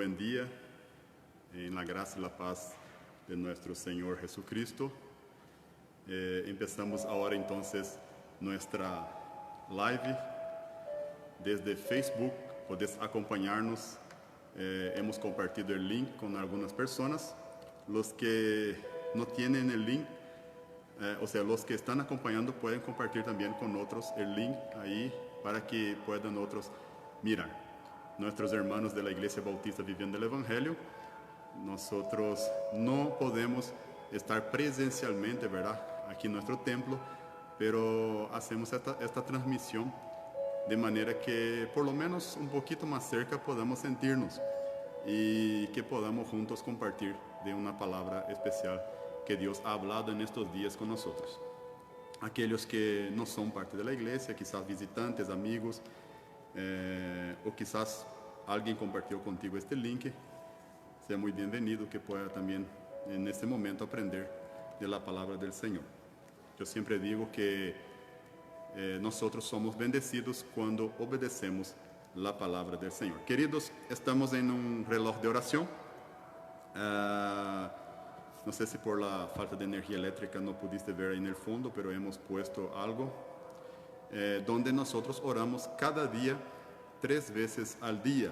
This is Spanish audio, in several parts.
buen día en la gracia y la paz de nuestro Señor Jesucristo. Empezamos ahora entonces nuestra live desde Facebook. Podés acompañarnos. Hemos compartido el link con algunas personas. Los que no tienen el link, o sea, los que están acompañando pueden compartir también con otros el link ahí para que puedan otros mirar. Nuestros hermanos de la Iglesia Bautista Viviendo el Evangelio, nosotros no podemos estar presencialmente, ¿verdad?, aquí en nuestro templo, pero hacemos esta transmisión de manera que por lo menos un poquito más cerca podamos sentirnos y que podamos juntos compartir de una palabra especial que Dios ha hablado en estos días con nosotros. Aquellos que no son parte de la iglesia, quizás visitantes, amigos, o quizás alguien compartió contigo este link, sea muy bienvenido, que pueda también en este momento aprender de la palabra del Señor. Yo siempre digo que nosotros somos bendecidos cuando obedecemos la palabra del Señor. Queridos, estamos en un reloj de oración. No sé si por la falta de energía eléctrica no pudiste ver ahí en el fondo, pero hemos puesto algo donde nosotros oramos cada día 3 veces al día.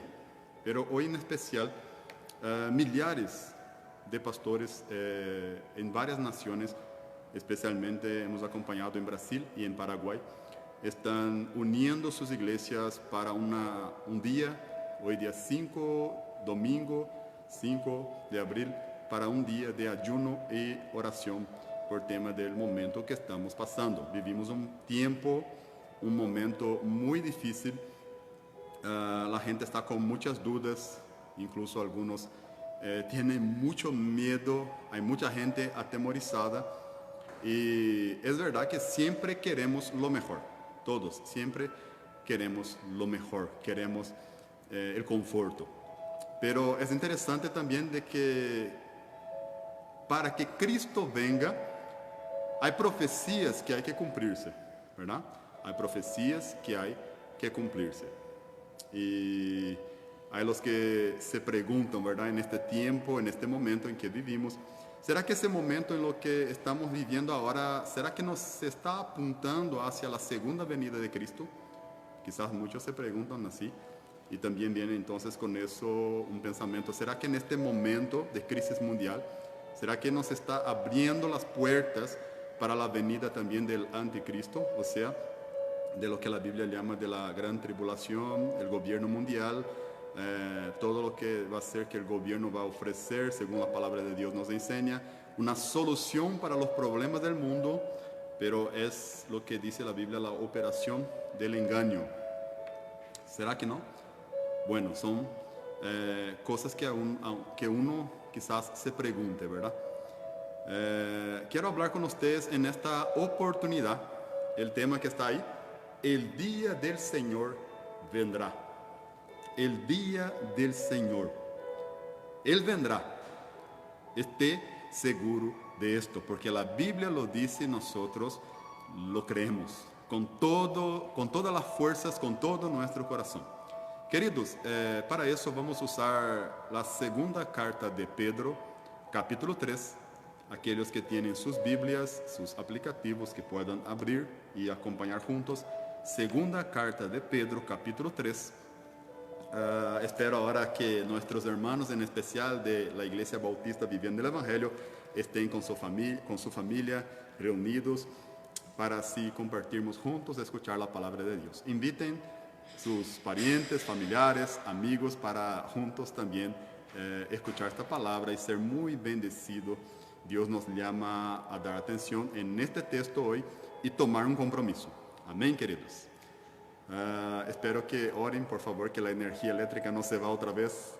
Pero hoy en especial, millares de pastores en varias naciones, especialmente hemos acompañado en Brasil y en Paraguay, están uniendo sus iglesias para un día, hoy día 5, domingo 5 de abril, para un día de ayuno y oración por tema del momento que estamos pasando. Vivimos un momento muy difícil. La gente está con muchas dudas, incluso algunos tienen mucho miedo, hay mucha gente atemorizada, y es verdad que siempre queremos lo mejor, todos siempre queremos lo mejor, queremos el conforto, pero es interesante también de que para que Cristo venga hay profecías que hay que cumplirse, ¿verdad? Hay profecías que hay que cumplirse. Y hay los que se preguntan, ¿verdad?, en este tiempo, en este momento en que vivimos, ¿será que ese momento en lo que estamos viviendo ahora, será que nos está apuntando hacia la segunda venida de Cristo? Quizás muchos se preguntan así, y también viene entonces con eso un pensamiento: ¿será que en este momento de crisis mundial, será que nos está abriendo las puertas para la venida también del anticristo? O sea, de lo que la Biblia llama de la gran tribulación, el gobierno mundial, todo lo que va a ser que el gobierno va a ofrecer, según la palabra de Dios nos enseña, una solución para los problemas del mundo, pero es lo que dice la Biblia, la operación del engaño. ¿Será que no? Bueno, son cosas que uno quizás se pregunte, ¿verdad? Quiero hablar con ustedes en esta oportunidad, el tema que está ahí: el día del Señor vendrá. El día del Señor. Él vendrá. Esté seguro de esto, porque la Biblia lo dice y nosotros lo creemos con todas las fuerzas, con todo nuestro corazón. Queridos, para eso vamos a usar la segunda carta de Pedro, capítulo 3. Aquellos que tienen sus Biblias, sus aplicativos, que puedan abrir y acompañar juntos. Segunda carta de Pedro, capítulo 3. Espero ahora que nuestros hermanos, en especial de la Iglesia Bautista Viviendo el Evangelio, estén con su familia reunidos para así compartirnos juntos, escuchar la palabra de Dios. Inviten sus parientes, familiares, amigos, para juntos también escuchar esta palabra y ser muy bendecido. Dios nos llama a dar atención en este texto hoy y tomar un compromiso. Amén, queridos. Espero que oren, por favor, que la energía eléctrica no se va otra vez.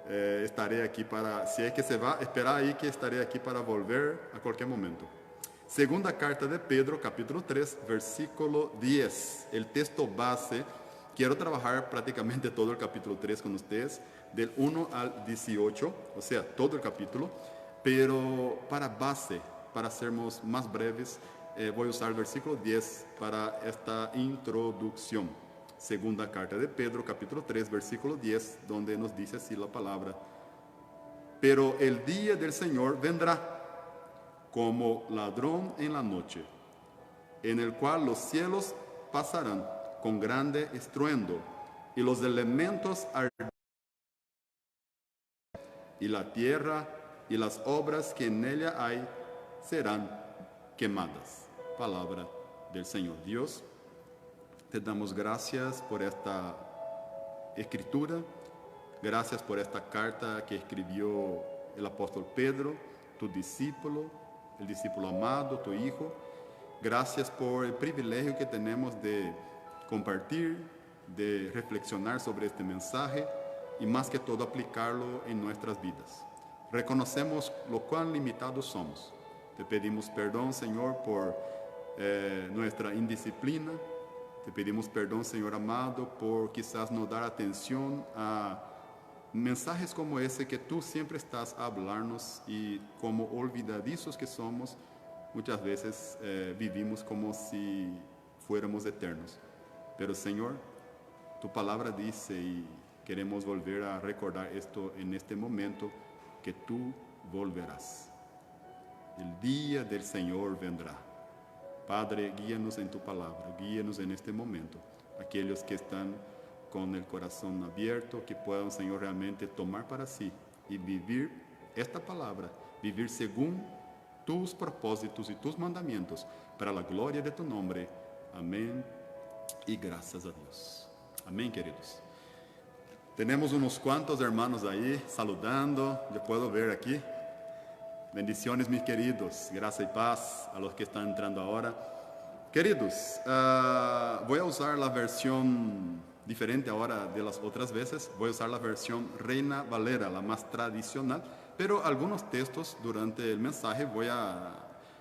Estaré aquí para, si es que se va, espera ahí que estaré aquí para volver a cualquier momento. Segunda carta de Pedro, capítulo 3, versículo 10. El texto base. Quiero trabajar prácticamente todo el capítulo 3 con ustedes, del 1 al 18, o sea, todo el capítulo. Pero para base, para sermos más breves, voy a usar el versículo 10 para esta introducción. segunda carta de Pedro, capítulo 3, versículo 10, donde nos dice así la palabra: pero el día del Señor vendrá como ladrón en la noche, en el cual los cielos pasarán con grande estruendo, y los elementos arderán, y la tierra y las obras que en ella hay serán quemadas. Palabra del Señor. Dios, te damos gracias por esta escritura, gracias por esta carta que escribió el apóstol Pedro, tu discípulo, el discípulo amado, tu hijo. Gracias por el privilegio que tenemos de compartir, de reflexionar sobre este mensaje y más que todo aplicarlo en nuestras vidas. Reconocemos lo cuán limitados somos. Te pedimos perdón, Señor, por nuestra indisciplina. Te pedimos perdón, Señor amado, por quizás no dar atención a mensajes como ese que tú siempre estás a hablarnos, y como olvidadizos que somos, muchas veces vivimos como si fuéramos eternos. Pero, Señor, tu palabra dice, y queremos volver a recordar esto en este momento, que tú volverás. El día del Señor vendrá. Padre, guíanos en tu palabra, guíanos en este momento. Aquellos que están con el corazón abierto, que puedan, Señor, realmente tomar para sí y vivir esta palabra, vivir según tus propósitos y tus mandamientos, para la gloria de tu nombre. Amén y gracias a Dios. Amén, queridos. Tenemos unos cuantos hermanos ahí saludando, yo puedo ver aquí. Bendiciones, mis queridos, gracia y paz a los que están entrando ahora. Queridos, voy a usar la versión diferente ahora de las otras veces. Voy a usar la versión Reina Valera, la más tradicional, pero algunos textos durante el mensaje voy a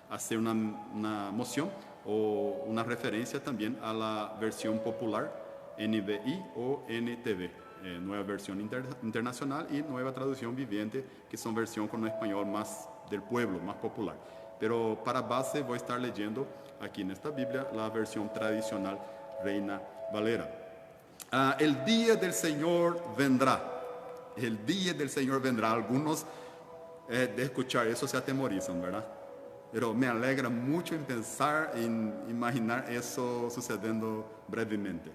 hacer una moción o una referencia también a la versión popular NBI o NTV. Nueva versión internacional y nueva traducción viviente, que son versión con un español más del pueblo, más popular. Pero para base voy a estar leyendo aquí en esta Biblia la versión tradicional Reina Valera. El día del Señor vendrá. El día del Señor vendrá. Algunos de escuchar eso se atemorizan, ¿verdad? Pero me alegra mucho en pensar, en imaginar eso sucediendo brevemente.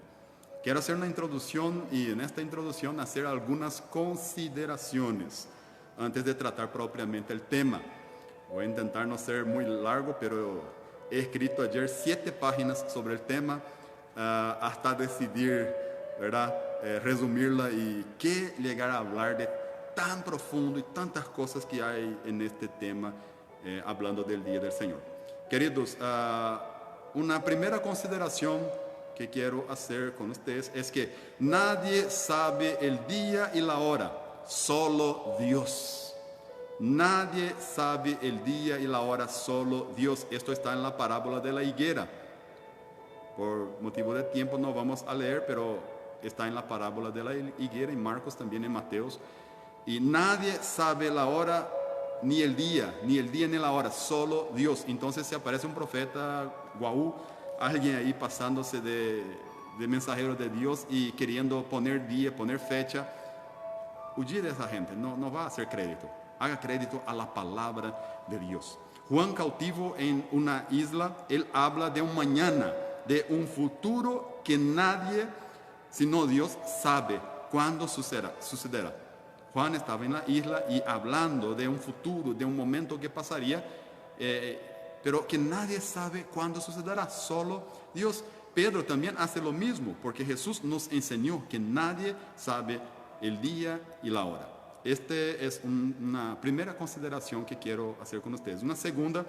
Quiero hacer una introducción y en esta introducción hacer algunas consideraciones antes de tratar propiamente el tema. Voy a intentar no ser muy largo, pero he escrito ayer 7 páginas sobre el tema hasta decidir, ¿verdad? Resumirla y qué llegar a hablar de tan profundo y tantas cosas que hay en este tema, hablando del Día del Señor. Queridos, una primera consideración que quiero hacer con ustedes es que nadie sabe el día y la hora, solo Dios. Nadie sabe el día y la hora, solo Dios. Esto está en la parábola de la higuera. Por motivo de tiempo no vamos a leer, pero está en la parábola de la higuera, en Marcos, también en Mateos. Y nadie sabe la hora, ni el día ni la hora, solo Dios. Entonces se aparece un profeta, guau, alguien ahí pasándose de mensajero de Dios y queriendo poner día, poner fecha. Huye de esa gente, no va a hacer crédito. Haga crédito a la palabra de Dios. Juan cautivo en una isla, él habla de un mañana, de un futuro que nadie, sino Dios, sabe cuándo sucederá. Juan estaba en la isla y hablando de un futuro, de un momento que pasaría, pero que nadie sabe cuándo sucederá, solo Dios. Pedro también hace lo mismo, porque Jesús nos enseñó que nadie sabe el día y la hora. Esta es una primera consideración que quiero hacer con ustedes. Una segunda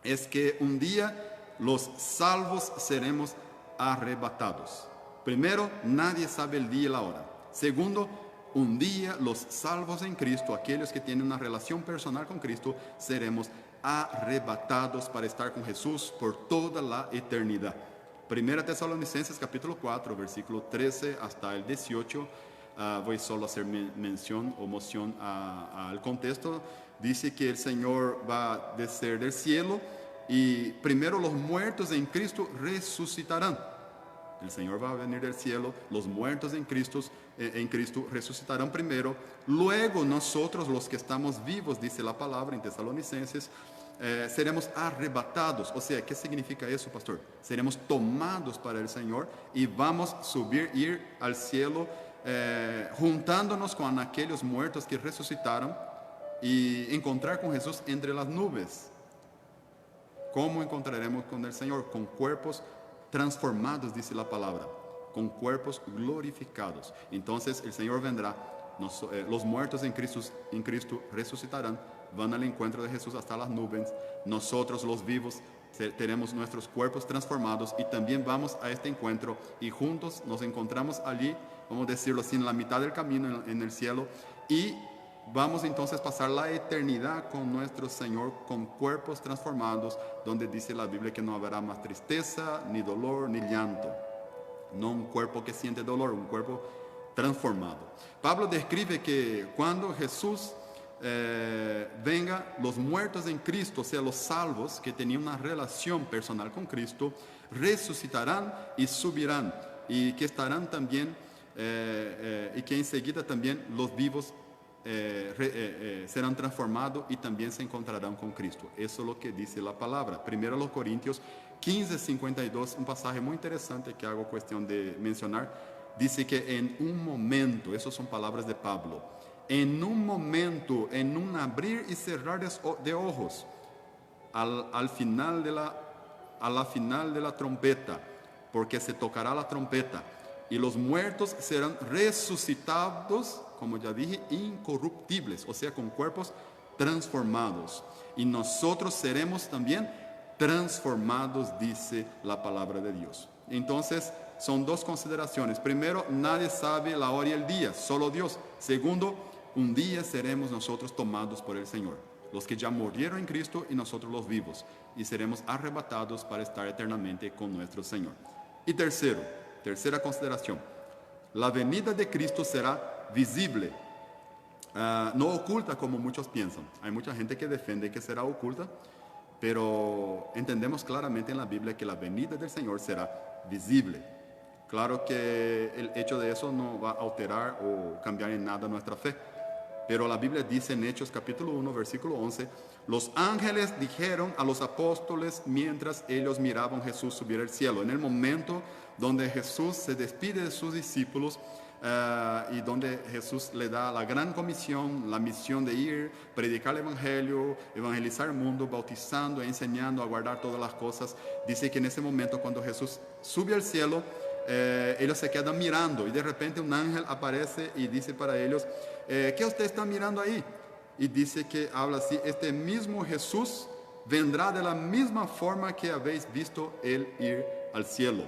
es que un día los salvos seremos arrebatados. Primero, nadie sabe el día y la hora. Segundo, un día los salvos en Cristo, aquellos que tienen una relación personal con Cristo, seremos arrebatados para estar con Jesús por toda la eternidad. Primera Tesalonicenses capítulo 4, versículo 13 hasta el 18. Voy solo a hacer mención o moción al contexto. Dice que el Señor va a descer del cielo y primero los muertos en Cristo resucitarán. El Señor va a venir del cielo, los muertos en Cristo resucitarán primero, luego nosotros los que estamos vivos, dice la palabra en Tesalonicenses, seremos arrebatados. O sea, ¿qué significa eso, pastor? Seremos tomados para el Señor y vamos a subir, ir al cielo, juntándonos con aquellos muertos que resucitaron y encontrar con Jesús entre las nubes. ¿Cómo encontraremos con el Señor? Con cuerpos transformados, dice la palabra, con cuerpos glorificados. Entonces el Señor vendrá, los muertos en Cristo resucitarán, van al encuentro de Jesús hasta las nubes. Nosotros los vivos tenemos nuestros cuerpos transformados y también vamos a este encuentro y juntos nos encontramos allí, vamos a decirlo así, en la mitad del camino en el cielo, y vamos entonces a pasar la eternidad con nuestro Señor, con cuerpos transformados, donde dice la Biblia que no habrá más tristeza, ni dolor, ni llanto. No un cuerpo que siente dolor, un cuerpo transformado. Pablo describe que cuando Jesús venga, los muertos en Cristo, o sea, los salvos que tenían una relación personal con Cristo, resucitarán y subirán, y que estarán también, y que enseguida también los vivos serán transformados y también se encontrarán con Cristo. Eso es lo que dice la palabra. Primero los Corintios 15:52, un pasaje muy interesante que hago cuestión de mencionar. Dice que en un momento, esas son palabras de Pablo, en un momento, en un abrir y cerrar de ojos, a la final de la trompeta, porque se tocará la trompeta, y los muertos serán resucitados, como ya dije, incorruptibles, o sea, con cuerpos transformados. Y nosotros seremos también transformados, dice la palabra de Dios. Entonces, son dos consideraciones. Primero, nadie sabe la hora y el día, solo Dios. Segundo, un día seremos nosotros tomados por el Señor, los que ya murieron en Cristo y nosotros los vivos, y seremos arrebatados para estar eternamente con nuestro Señor. Y tercera consideración, la venida de Cristo será visible, no oculta como muchos piensan. Hay mucha gente que defiende que será oculta, pero entendemos claramente en la Biblia que la venida del Señor será visible. Claro que el hecho de eso no va a alterar o cambiar en nada nuestra fe, pero la Biblia dice en Hechos capítulo 1, versículo 11, los ángeles dijeron a los apóstoles mientras ellos miraban a Jesús subir al cielo. En el momento donde Jesús se despide de sus discípulos, y donde Jesús le da la gran comisión, la misión de ir, predicar el evangelio, evangelizar el mundo, bautizando, enseñando a guardar todas las cosas. Dice que en ese momento, cuando Jesús sube al cielo, ellos se quedan mirando y de repente un ángel aparece y dice para ellos, ¿qué usted está mirando ahí? Y dice que habla así, este mismo Jesús vendrá de la misma forma que habéis visto él ir al cielo.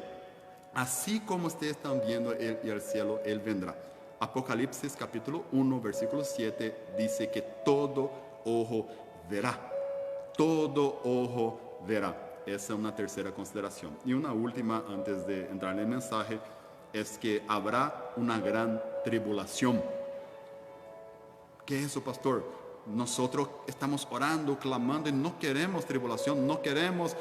Así como ustedes están viendo él ir al cielo, él vendrá. Apocalipsis capítulo 1, versículo 7 dice que todo ojo verá. Todo ojo verá. Esa es una tercera consideración. Y una última, antes de entrar en el mensaje, es que habrá una gran tribulación. ¿Qué es eso, pastor? Nosotros estamos orando, clamando y no queremos tribulación, no queremos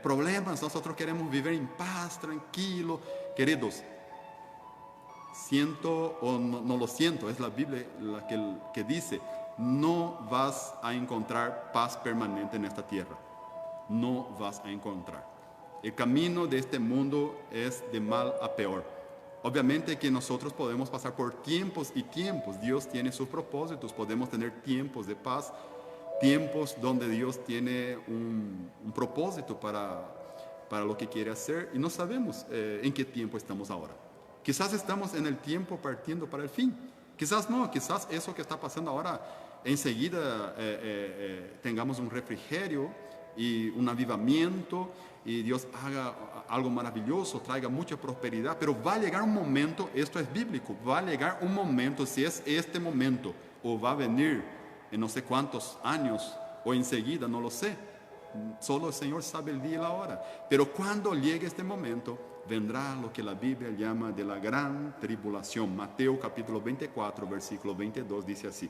problemas, nosotros queremos vivir en paz, tranquilo. Queridos, siento o no lo siento, es la Biblia la que dice, no vas a encontrar paz permanente en esta tierra, no vas a encontrar. El camino de este mundo es de mal a peor. Obviamente que nosotros podemos pasar por tiempos y tiempos. Dios tiene sus propósitos. Podemos tener tiempos de paz, tiempos donde Dios tiene un propósito para lo que quiere hacer. Y no sabemos en qué tiempo estamos ahora. Quizás estamos en el tiempo partiendo para el fin. Quizás no. Quizás eso que está pasando ahora, enseguida tengamos un refrigerio y un avivamiento y Dios haga algo maravilloso, traiga mucha prosperidad, pero va a llegar un momento, esto es bíblico, va a llegar un momento, si es este momento, o va a venir en no sé cuántos años, o enseguida, no lo sé, solo el Señor sabe el día y la hora, pero cuando llegue este momento, vendrá lo que la Biblia llama de la gran tribulación. Mateo capítulo 24, versículo 22 dice así,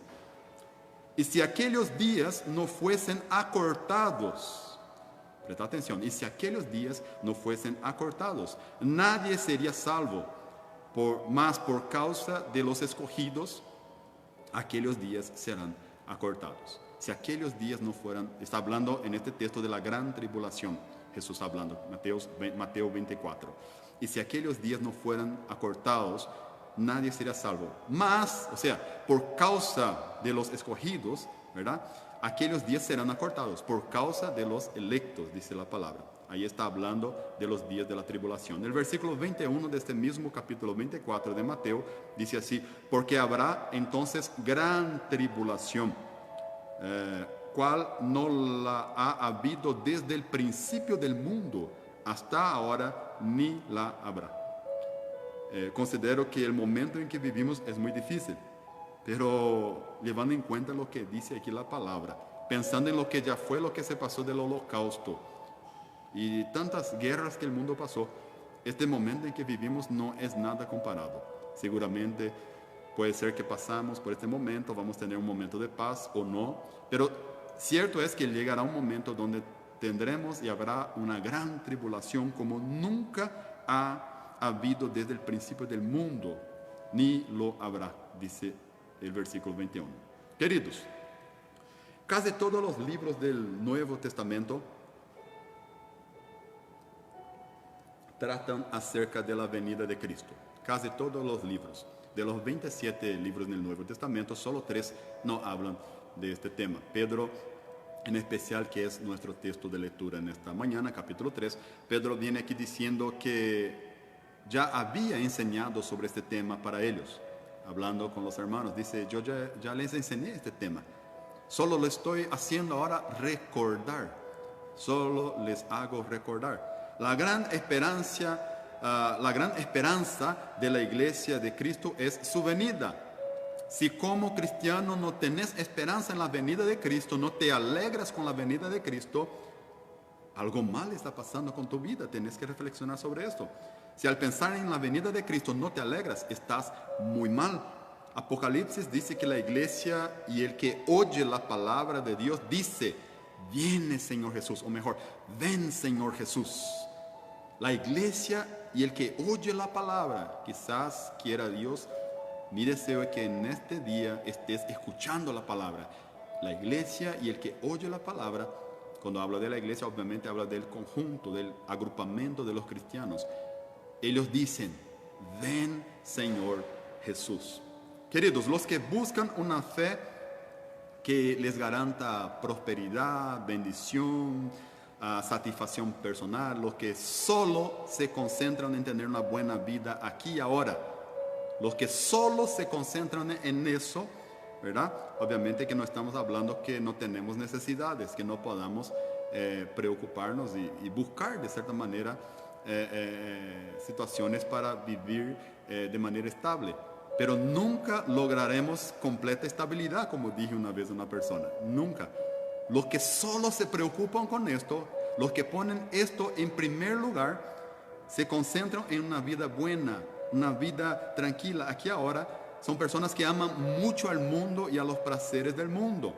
y si aquellos días no fuesen acortados, Presta atención. Y si aquellos días no fuesen acortados, nadie sería salvo, mas por causa de los escogidos, aquellos días serán acortados. Si aquellos días no fueran, está hablando en este texto de la gran tribulación, Jesús hablando, Mateo 24. Y si aquellos días no fueran acortados, nadie sería salvo. Mas, o sea, por causa de los escogidos, ¿verdad? Aquellos días serán acortados por causa de los electos, dice la palabra. Ahí está hablando de los días de la tribulación. El versículo 21 de este mismo capítulo 24 de Mateo dice así: porque habrá entonces gran tribulación, cual no la ha habido desde el principio del mundo hasta ahora, ni la habrá. Considero que el momento en que vivimos es muy difícil, pero llevando en cuenta lo que dice aquí la palabra, pensando en lo que ya fue, lo que se pasó del holocausto y tantas guerras que el mundo pasó, este momento en que vivimos no es nada comparado. Seguramente puede ser que pasamos por este momento, vamos a tener un momento de paz o no, pero cierto es que llegará un momento donde tendremos y habrá una gran tribulación como nunca ha habido desde el principio del mundo, ni lo habrá, dice el versículo 21. Queridos, casi todos los libros del Nuevo Testamento tratan acerca de la venida de Cristo. Casi todos los libros. De los 27 libros del Nuevo Testamento, solo 3 no hablan de este tema. Pedro, en especial, que es nuestro texto de lectura en esta mañana, capítulo 3, Pedro viene aquí diciendo que ya había enseñado sobre este tema para ellos. Hablando con los hermanos, dice: yo ya les enseñé este tema. Solo lo estoy haciendo ahora recordar. Solo les hago recordar. La gran esperanza de la iglesia de Cristo es su venida. Si como cristiano no tenés esperanza en la venida de Cristo, no te alegras con la venida de Cristo, algo mal está pasando con tu vida. Tienes que reflexionar sobre esto. Si al pensar en la venida de Cristo no te alegras, estás muy mal. Apocalipsis dice que la iglesia y el que oye la palabra de Dios dice: viene Señor Jesús, o mejor, ven Señor Jesús. La iglesia y el que oye la palabra, quizás quiera Dios, mi deseo es que en este día estés escuchando la palabra. La iglesia y el que oye la palabra, cuando habla de la iglesia, obviamente habla del conjunto, del agrupamiento de los cristianos. Ellos dicen: ven Señor Jesús. Queridos, los que buscan una fe que les garanta prosperidad, bendición, satisfacción personal, los que solo se concentran en tener una buena vida aquí y ahora, los que solo se concentran en eso, ¿verdad? Obviamente que no estamos hablando que no tenemos necesidades, que no podamos preocuparnos y buscar de cierta manera situaciones para vivir de manera estable. Pero nunca lograremos completa estabilidad, como dije una vez a una persona. Nunca. Los que solo se preocupan con esto, los que ponen esto en primer lugar, se concentran en una vida buena, una vida tranquila. Aquí ahora son personas que aman mucho al mundo y a los placeres del mundo.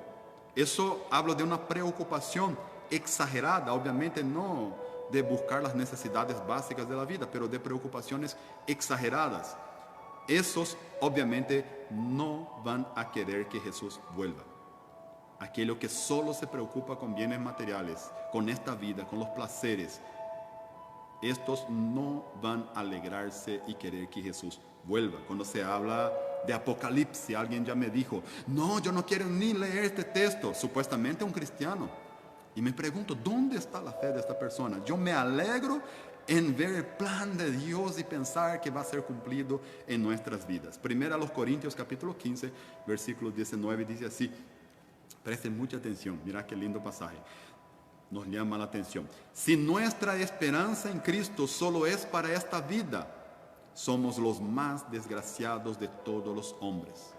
Eso habla de una preocupación exagerada, obviamente no de buscar las necesidades básicas de la vida, pero de preocupaciones exageradas. Esos obviamente no van a querer que Jesús vuelva. Aquello que solo se preocupa con bienes materiales, con esta vida, con los placeres, estos no van a alegrarse y querer que Jesús vuelva. Cuando se habla de Apocalipsis, alguien ya me dijo: no, yo no quiero ni leer este texto, supuestamente un cristiano. Y me pregunto, ¿dónde está la fe de esta persona? Yo me alegro en ver el plan de Dios y pensar que va a ser cumplido en nuestras vidas. Primero a los Corintios capítulo 15, versículo 19, dice así. Presten mucha atención, mira qué lindo pasaje. Nos llama la atención. Si nuestra esperanza en Cristo solo es para esta vida, somos los más desgraciados de todos los hombres.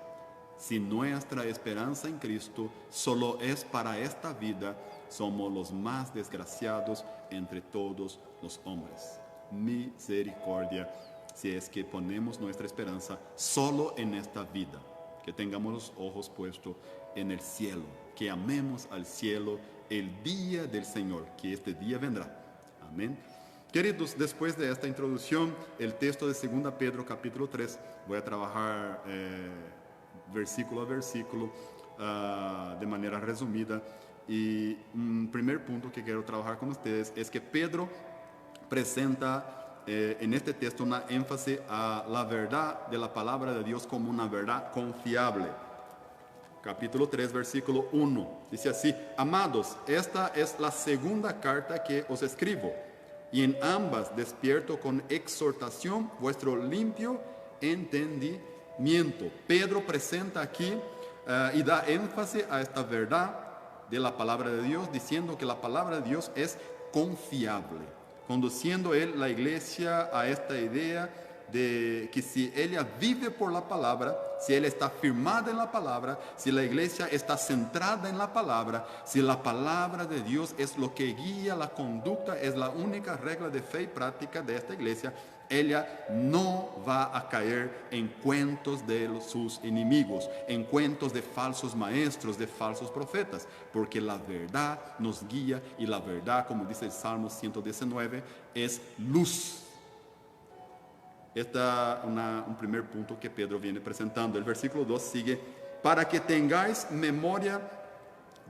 Si nuestra esperanza en Cristo solo es para esta vida, somos los más desgraciados entre todos los hombres. Misericordia, si es que ponemos nuestra esperanza solo en esta vida. Que tengamos los ojos puestos en el cielo, que amemos al cielo el día del Señor, que este día vendrá. Amén. Queridos, después de esta introducción, el texto de 2 Pedro capítulo 3, voy a trabajar versículo a versículo de manera resumida. Y un primer punto que quiero trabajar con ustedes es que Pedro presenta en este texto una énfasis a la verdad de la palabra de Dios como una verdad confiable. Capítulo 3, versículo 1, dice así: amados, esta es la segunda carta que os escribo, y en ambas despierto con exhortación vuestro limpio entendimiento. Pedro presenta aquí y da énfasis a esta verdad de la palabra de Dios, diciendo que la palabra de Dios es confiable, conduciendo él la iglesia a esta idea de que si ella vive por la palabra, si ella está firmada en la palabra, si la iglesia está centrada en la palabra, si la palabra de Dios es lo que guía la conducta, es la única regla de fe y práctica de esta iglesia, ella no va a caer en cuentos de sus enemigos, en cuentos de falsos maestros, de falsos profetas, porque la verdad nos guía y la verdad, como dice el Salmo 119, es luz. Este es un primer punto que Pedro viene presentando. El versículo 2 sigue: para que tengáis memoria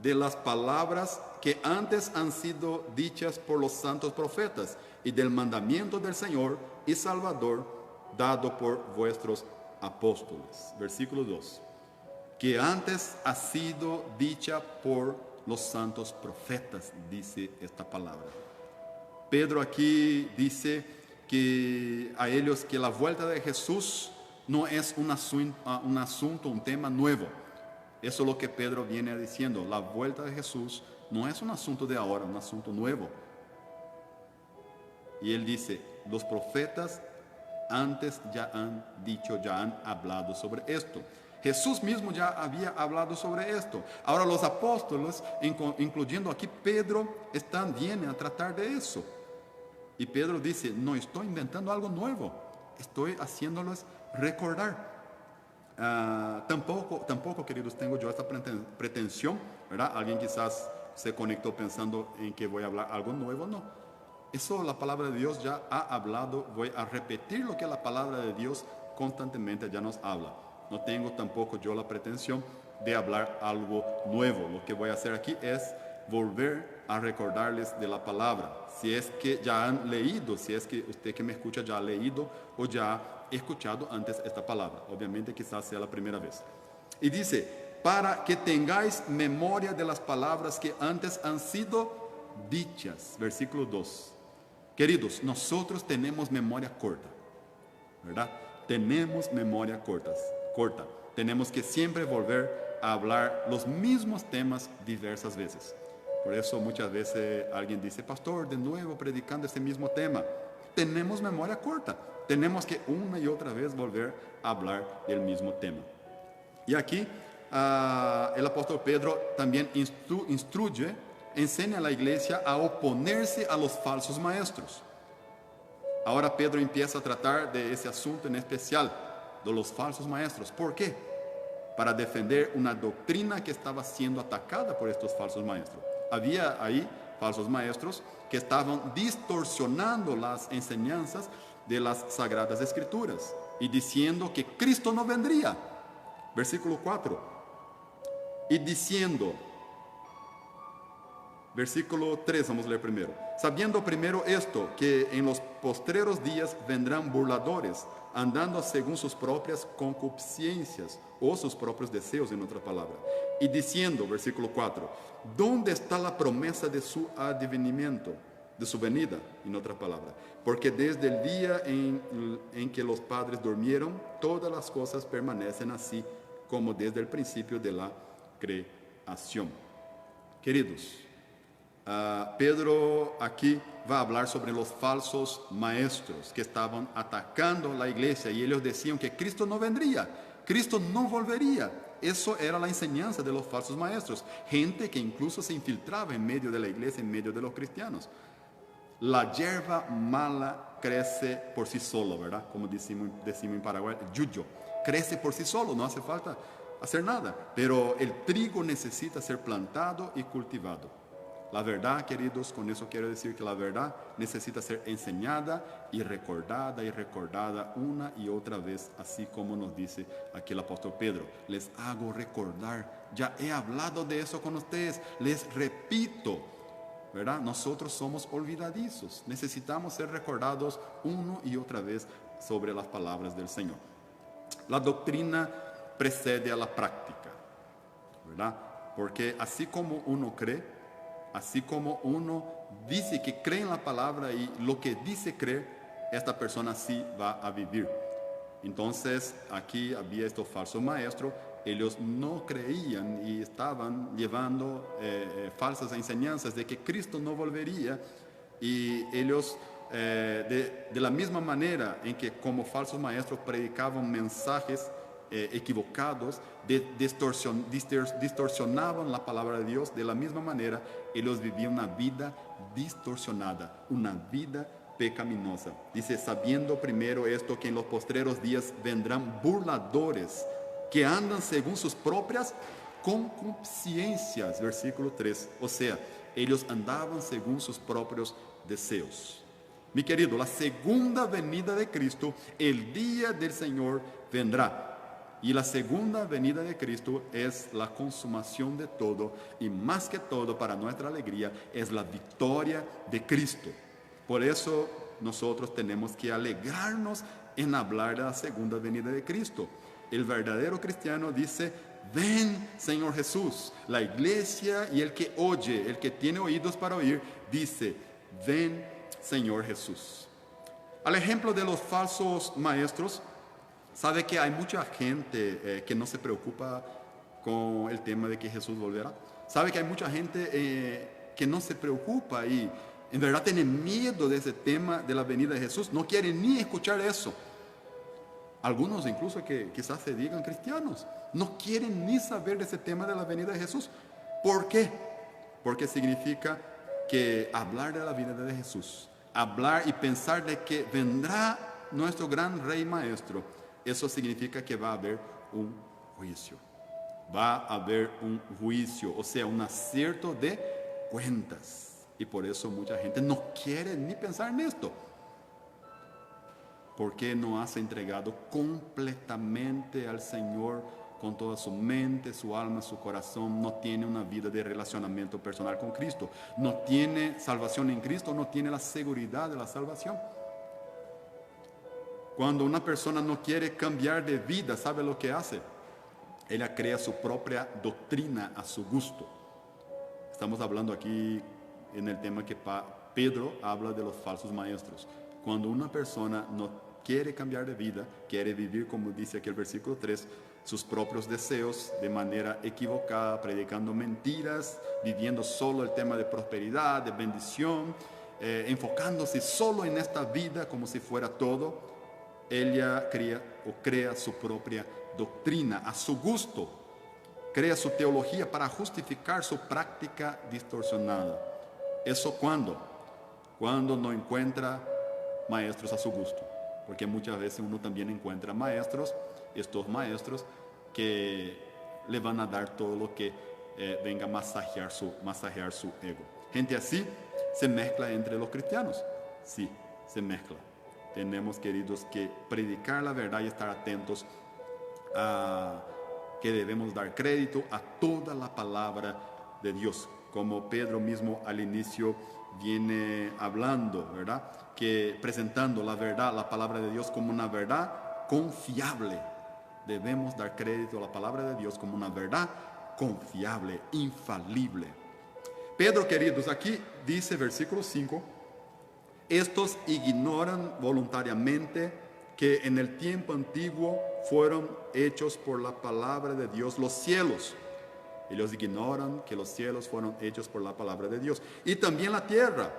de las palabras que antes han sido dichas por los santos profetas y del mandamiento del Señor y Salvador dado por vuestros apóstoles. Versículo 2. Que antes ha sido dicha por los santos profetas, dice esta palabra. Pedro aquí dice que a ellos que la vuelta de Jesús no es un asunto, un tema nuevo. Eso es lo que Pedro viene diciendo. La vuelta de Jesús no es un asunto de ahora, un asunto nuevo. Y él dice, los profetas antes ya han dicho, ya han hablado sobre esto. Jesús mismo ya había hablado sobre esto. Ahora los apóstoles, incluyendo aquí Pedro, vienen a tratar de eso. Y Pedro dice, no estoy inventando algo nuevo, estoy haciéndolos recordar. Tampoco, queridos, tengo yo esta pretensión, ¿verdad? Alguien quizás se conectó pensando en que voy a hablar algo nuevo, no. Eso la palabra de Dios ya ha hablado, voy a repetir lo que la palabra de Dios constantemente ya nos habla. No tengo tampoco yo la pretensión de hablar algo nuevo. Lo que voy a hacer aquí es volver a recordarles de la palabra. Si es que ya han leído, si es que usted que me escucha ya ha leído o ya ha escuchado antes esta palabra. Obviamente quizás sea la primera vez. Y dice, para que tengáis memoria de las palabras que antes han sido dichas. Versículo 2. Queridos, nosotros tenemos memoria corta, ¿verdad? Tenemos memoria corta. Tenemos que siempre volver a hablar los mismos temas diversas veces. Por eso muchas veces alguien dice, pastor, de nuevo predicando ese mismo tema. Tenemos memoria corta. Tenemos que una y otra vez volver a hablar del mismo tema. Y aquí el apóstol Pedro también instruye, enseña a la iglesia a oponerse a los falsos maestros. Ahora Pedro empieza a tratar de ese asunto en especial, de los falsos maestros. ¿Por qué? Para defender una doctrina que estaba siendo atacada por estos falsos maestros. Había ahí falsos maestros que estaban distorsionando las enseñanzas de las Sagradas Escrituras y diciendo que Cristo no vendría. Versículo 4. Y diciendo, versículo 3, vamos a leer primero. Sabiendo primero esto, que en los postreros días vendrán burladores, andando según sus propias concupiscencias o sus propios deseos, en otra palabra. Y diciendo, versículo 4, ¿dónde está la promesa de su advenimiento, de su venida, en otra palabra? Porque desde el día en que los padres durmieron, todas las cosas permanecen así como desde el principio de la creación. Queridos, Pedro aquí va a hablar sobre los falsos maestros que estaban atacando la iglesia y ellos decían que Cristo no vendría, Cristo no volvería. Eso era la enseñanza de los falsos maestros, gente que incluso se infiltraba en medio de la iglesia, en medio de los cristianos. La hierba mala crece por sí solo, ¿verdad? Como decimos en Paraguay, yuyo, crece por sí solo, no hace falta hacer nada, pero el trigo necesita ser plantado y cultivado. La verdad, queridos, con eso quiero decir que la verdad necesita ser enseñada y recordada una y otra vez, así como nos dice aquí el apóstol Pedro. Les hago recordar, ya he hablado de eso con ustedes, les repito, ¿verdad? Nosotros somos olvidadizos, necesitamos ser recordados una y otra vez sobre las palabras del Señor. La doctrina precede a la práctica, ¿verdad? Porque así como uno cree, así como uno dice que cree en la palabra y lo que dice creer, esta persona sí va a vivir. Entonces, aquí había estos falsos maestros, ellos no creían y estaban llevando falsas enseñanzas de que Cristo no volvería, y ellos, de la misma manera en que como falsos maestros predicaban mensajes equivocados, distorsionaban la palabra de Dios, de la misma manera ellos vivían una vida distorsionada, una vida pecaminosa. Dice, sabiendo primero esto, que en los postreros días vendrán burladores que andan según sus propias concupiscencias, versículo 3, o sea, ellos andaban según sus propios deseos. Mi querido, la segunda venida de Cristo, el día del Señor vendrá. Y la segunda venida de Cristo es la consumación de todo, y más que todo, para nuestra alegría, es la victoria de Cristo. Por eso nosotros tenemos que alegrarnos en hablar de la segunda venida de Cristo. El verdadero cristiano dice, ven Señor Jesús. La iglesia y el que oye, el que tiene oídos para oír, dice, ven Señor Jesús. Al ejemplo de los falsos maestros, sabe que hay mucha gente que no se preocupa con el tema de que Jesús volverá. Sabe que hay mucha gente que no se preocupa y en verdad tiene miedo de ese tema de la venida de Jesús. No quieren ni escuchar eso. Algunos incluso que quizás se digan cristianos, no quieren ni saber de ese tema de la venida de Jesús. ¿Por qué? Porque significa que hablar de la venida de Jesús, hablar y pensar de que vendrá nuestro gran Rey Maestro, eso significa que va a haber un juicio. Va a haber un juicio, o sea, un acierto de cuentas. Y por eso mucha gente no quiere ni pensar en esto. Porque no has entregado completamente al Señor con toda su mente, su alma, su corazón. No tiene una vida de relacionamiento personal con Cristo. No tiene salvación en Cristo, no tiene la seguridad de la salvación. Cuando una persona no quiere cambiar de vida, ¿sabe lo que hace? Ella crea su propia doctrina a su gusto. Estamos hablando aquí en el tema que Pedro habla de los falsos maestros. Cuando una persona no quiere cambiar de vida, quiere vivir, como dice aquí el versículo 3, sus propios deseos de manera equivocada, predicando mentiras, viviendo solo el tema de prosperidad, de bendición, enfocándose solo en esta vida como si fuera todo, ella crea su propia doctrina a su gusto, crea su teología para justificar su práctica distorsionada. ¿Eso cuándo? Cuando no encuentra maestros a su gusto, porque muchas veces uno también encuentra maestros, estos maestros que le van a dar todo lo que venga a masajear su ego. Gente así se mezcla entre los cristianos. Sí, se mezcla. Tenemos, queridos, que predicar la verdad y estar atentos a que debemos dar crédito a toda la palabra de Dios, como Pedro mismo al inicio viene hablando, ¿verdad? Que presentando la verdad, la palabra de Dios como una verdad confiable. Debemos dar crédito a la palabra de Dios como una verdad confiable, infalible. Pedro, queridos, aquí dice versículo 5, estos ignoran voluntariamente que en el tiempo antiguo fueron hechos por la palabra de Dios los cielos. Ellos ignoran que los cielos fueron hechos por la palabra de Dios. Y también la tierra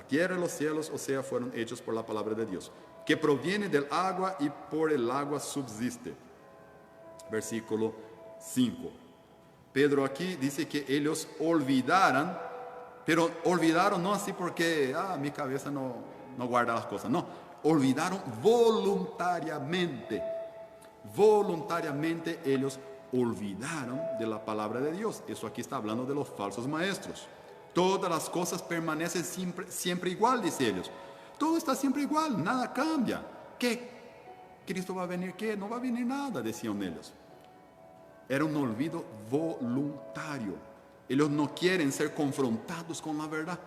y los cielos, o sea, fueron hechos por la palabra de Dios, que proviene del agua y por el agua subsiste. Versículo 5. Pedro aquí dice que ellos olvidaran, pero olvidaron no así porque mi cabeza no guarda las cosas, no. Olvidaron voluntariamente. Voluntariamente ellos olvidaron de la palabra de Dios. Eso aquí está hablando de los falsos maestros. Todas las cosas permanecen siempre igual, dice ellos. Todo está siempre igual, nada cambia. ¿Qué? ¿Cristo va a venir? ¿Qué? No va a venir nada, decían ellos. Era un olvido voluntario. Ellos no quieren ser confrontados con la verdad.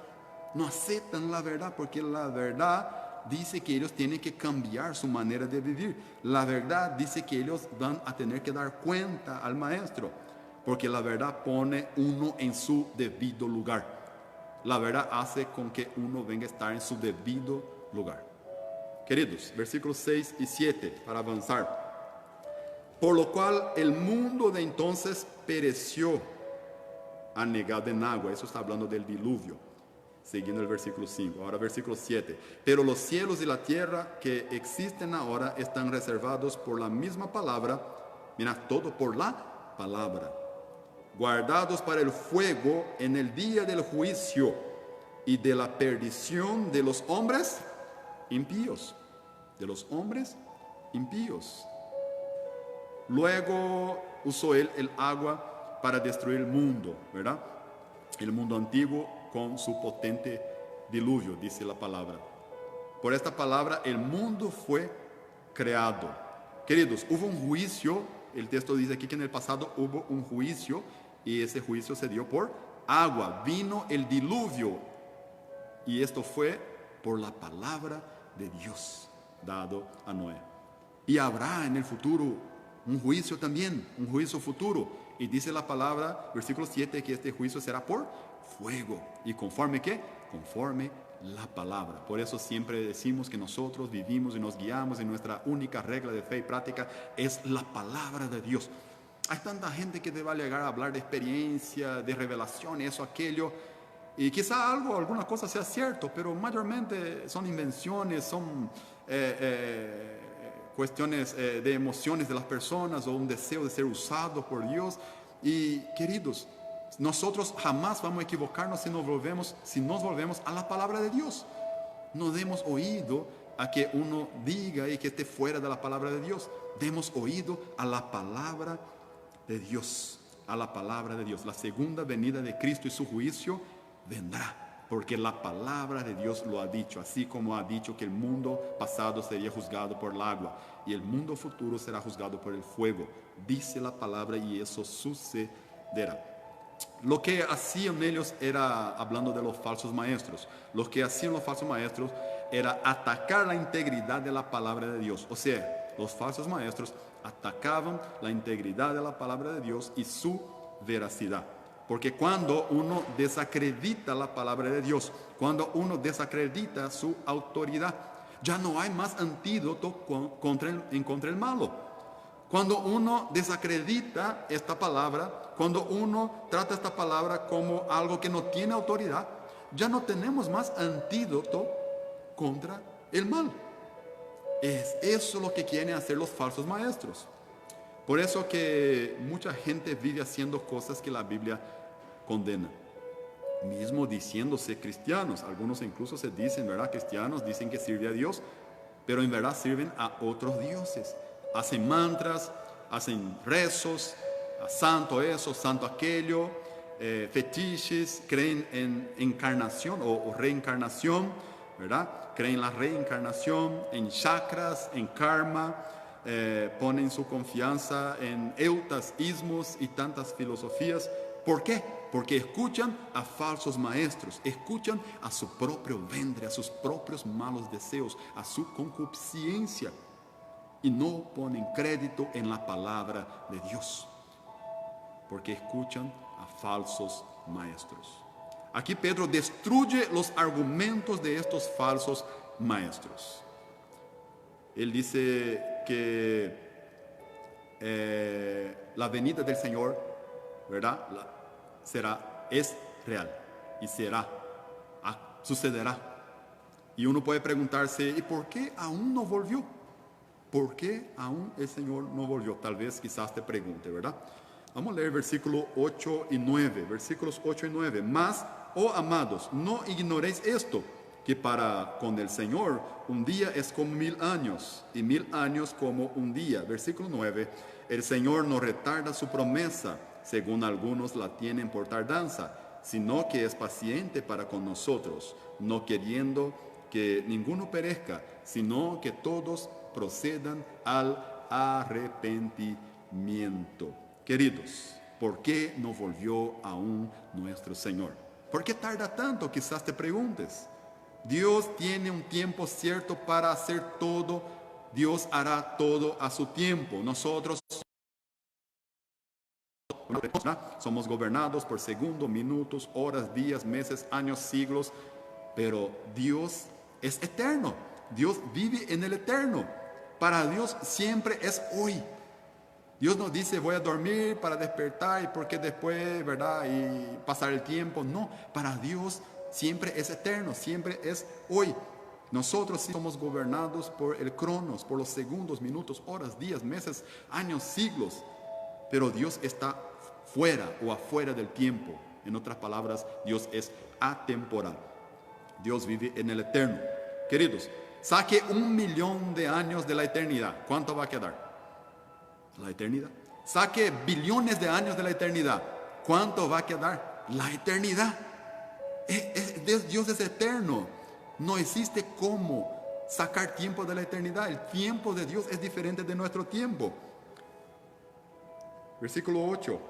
No aceptan la verdad porque la verdad dice que ellos tienen que cambiar su manera de vivir. La verdad dice que ellos van a tener que dar cuenta al maestro, porque la verdad pone uno en su debido lugar. La verdad hace con que uno venga a estar en su debido lugar. Queridos, versículos 6 y 7 para avanzar. Por lo cual el mundo de entonces pereció anegado en agua. Eso está hablando del diluvio. Siguiendo el versículo 5. Ahora versículo 7. Pero los cielos y la tierra que existen ahora están reservados por la misma palabra. Mira, todo por la palabra. Guardados para el fuego en el día del juicio y de la perdición de los hombres impíos. De los hombres impíos. Luego usó él el agua para destruir el mundo, ¿verdad? El mundo antiguo con su potente diluvio, dice la palabra. Por esta palabra el mundo fue creado. Queridos, hubo un juicio, el texto dice aquí que en el pasado hubo un juicio y ese juicio se dio por agua. Vino el diluvio y esto fue por la palabra de Dios dado a Noé. Y habrá en el futuro un juicio también, un juicio futuro. Y dice la palabra, versículo 7, que este juicio será por fuego. ¿Y conforme qué? Conforme la palabra. Por eso siempre decimos que nosotros vivimos y nos guiamos y nuestra única regla de fe y práctica es la palabra de Dios. Hay tanta gente que te va a llegar a hablar de experiencia, de revelación, eso, aquello. Y quizá alguna cosa sea cierto, pero mayormente son invenciones, son cuestiones de emociones de las personas o un deseo de ser usado por Dios. Y queridos, nosotros jamás vamos a equivocarnos si nos volvemos a la palabra de Dios. No demos oído a que uno diga y que esté fuera de la palabra de Dios. Demos oído a la palabra de Dios, a la palabra de Dios. La segunda venida de Cristo y su juicio vendrá, porque la palabra de Dios lo ha dicho, así como ha dicho que el mundo pasado sería juzgado por el agua y el mundo futuro será juzgado por el fuego. Dice la palabra y eso sucederá. Lo que hacían ellos era, hablando de los falsos maestros, lo que hacían los falsos maestros era atacar la integridad de la palabra de Dios. O sea, los falsos maestros atacaban la integridad de la palabra de Dios y su veracidad. Porque cuando uno desacredita la palabra de Dios, cuando uno desacredita su autoridad, ya no hay más antídoto contra el malo. Cuando uno desacredita esta palabra, cuando uno trata esta palabra como algo que no tiene autoridad, ya no tenemos más antídoto contra el mal. Es eso lo que quieren hacer los falsos maestros. Por eso que mucha gente vive haciendo cosas que la Biblia condena. Mismo diciéndose cristianos. Algunos incluso se dicen, ¿verdad? Cristianos, dicen que sirven a Dios, pero en verdad sirven a otros dioses. Hacen mantras, hacen rezos, a santo eso, santo aquello, fetiches, creen en encarnación o reencarnación, ¿verdad? Creen en la reencarnación, en chakras, en karma. Ponen su confianza en eutasismos y tantas filosofías. ¿Por qué? Porque escuchan a falsos maestros, escuchan a su propio ventre, a sus propios malos deseos, a su concupiscencia y no ponen crédito en la palabra de Dios, porque escuchan a falsos maestros. Aquí Pedro destruye los argumentos de estos falsos maestros. Él dice que la venida del Señor, ¿verdad? Es real y sucederá. Y uno puede preguntarse, ¿y por qué aún no volvió? ¿Por qué aún el Señor no volvió? Tal vez quizás te pregunte, ¿verdad? Vamos a leer versículos 8 y 9. Versículos 8 y 9. Mas, oh amados, no ignoréis esto, que para con el Señor un día es como 1000 años y 1000 años como un día. Versículo 9. El Señor no retarda su promesa, según algunos la tienen por tardanza, sino que es paciente para con nosotros, no queriendo que ninguno perezca, sino que todos procedan al arrepentimiento. Queridos, ¿por qué no volvió aún nuestro Señor? ¿Por qué tarda tanto? Quizás te preguntes. Dios tiene un tiempo cierto para hacer todo. Dios hará todo a su tiempo. Nosotros somos gobernados por segundos, minutos, horas, días, meses, años, siglos. Pero Dios es eterno. Dios vive en el eterno. Para Dios siempre es hoy. Dios no dice voy a dormir para despertar y porque después, ¿verdad? Y pasar el tiempo. No, para Dios siempre es eterno, siempre es hoy. Nosotros sí somos gobernados por el cronos, por los segundos, minutos, horas, días, meses, años, siglos. Pero Dios está fuera o afuera del tiempo. En otras palabras, Dios es atemporal. Dios vive en el eterno. Queridos, saque 1.000.000 de años de la eternidad. ¿Cuánto va a quedar? La eternidad. Saque billones de años de la eternidad. ¿Cuánto va a quedar? La eternidad. Dios es eterno. No existe cómo sacar tiempo de la eternidad. El tiempo de Dios es diferente de nuestro tiempo. Versículo 8.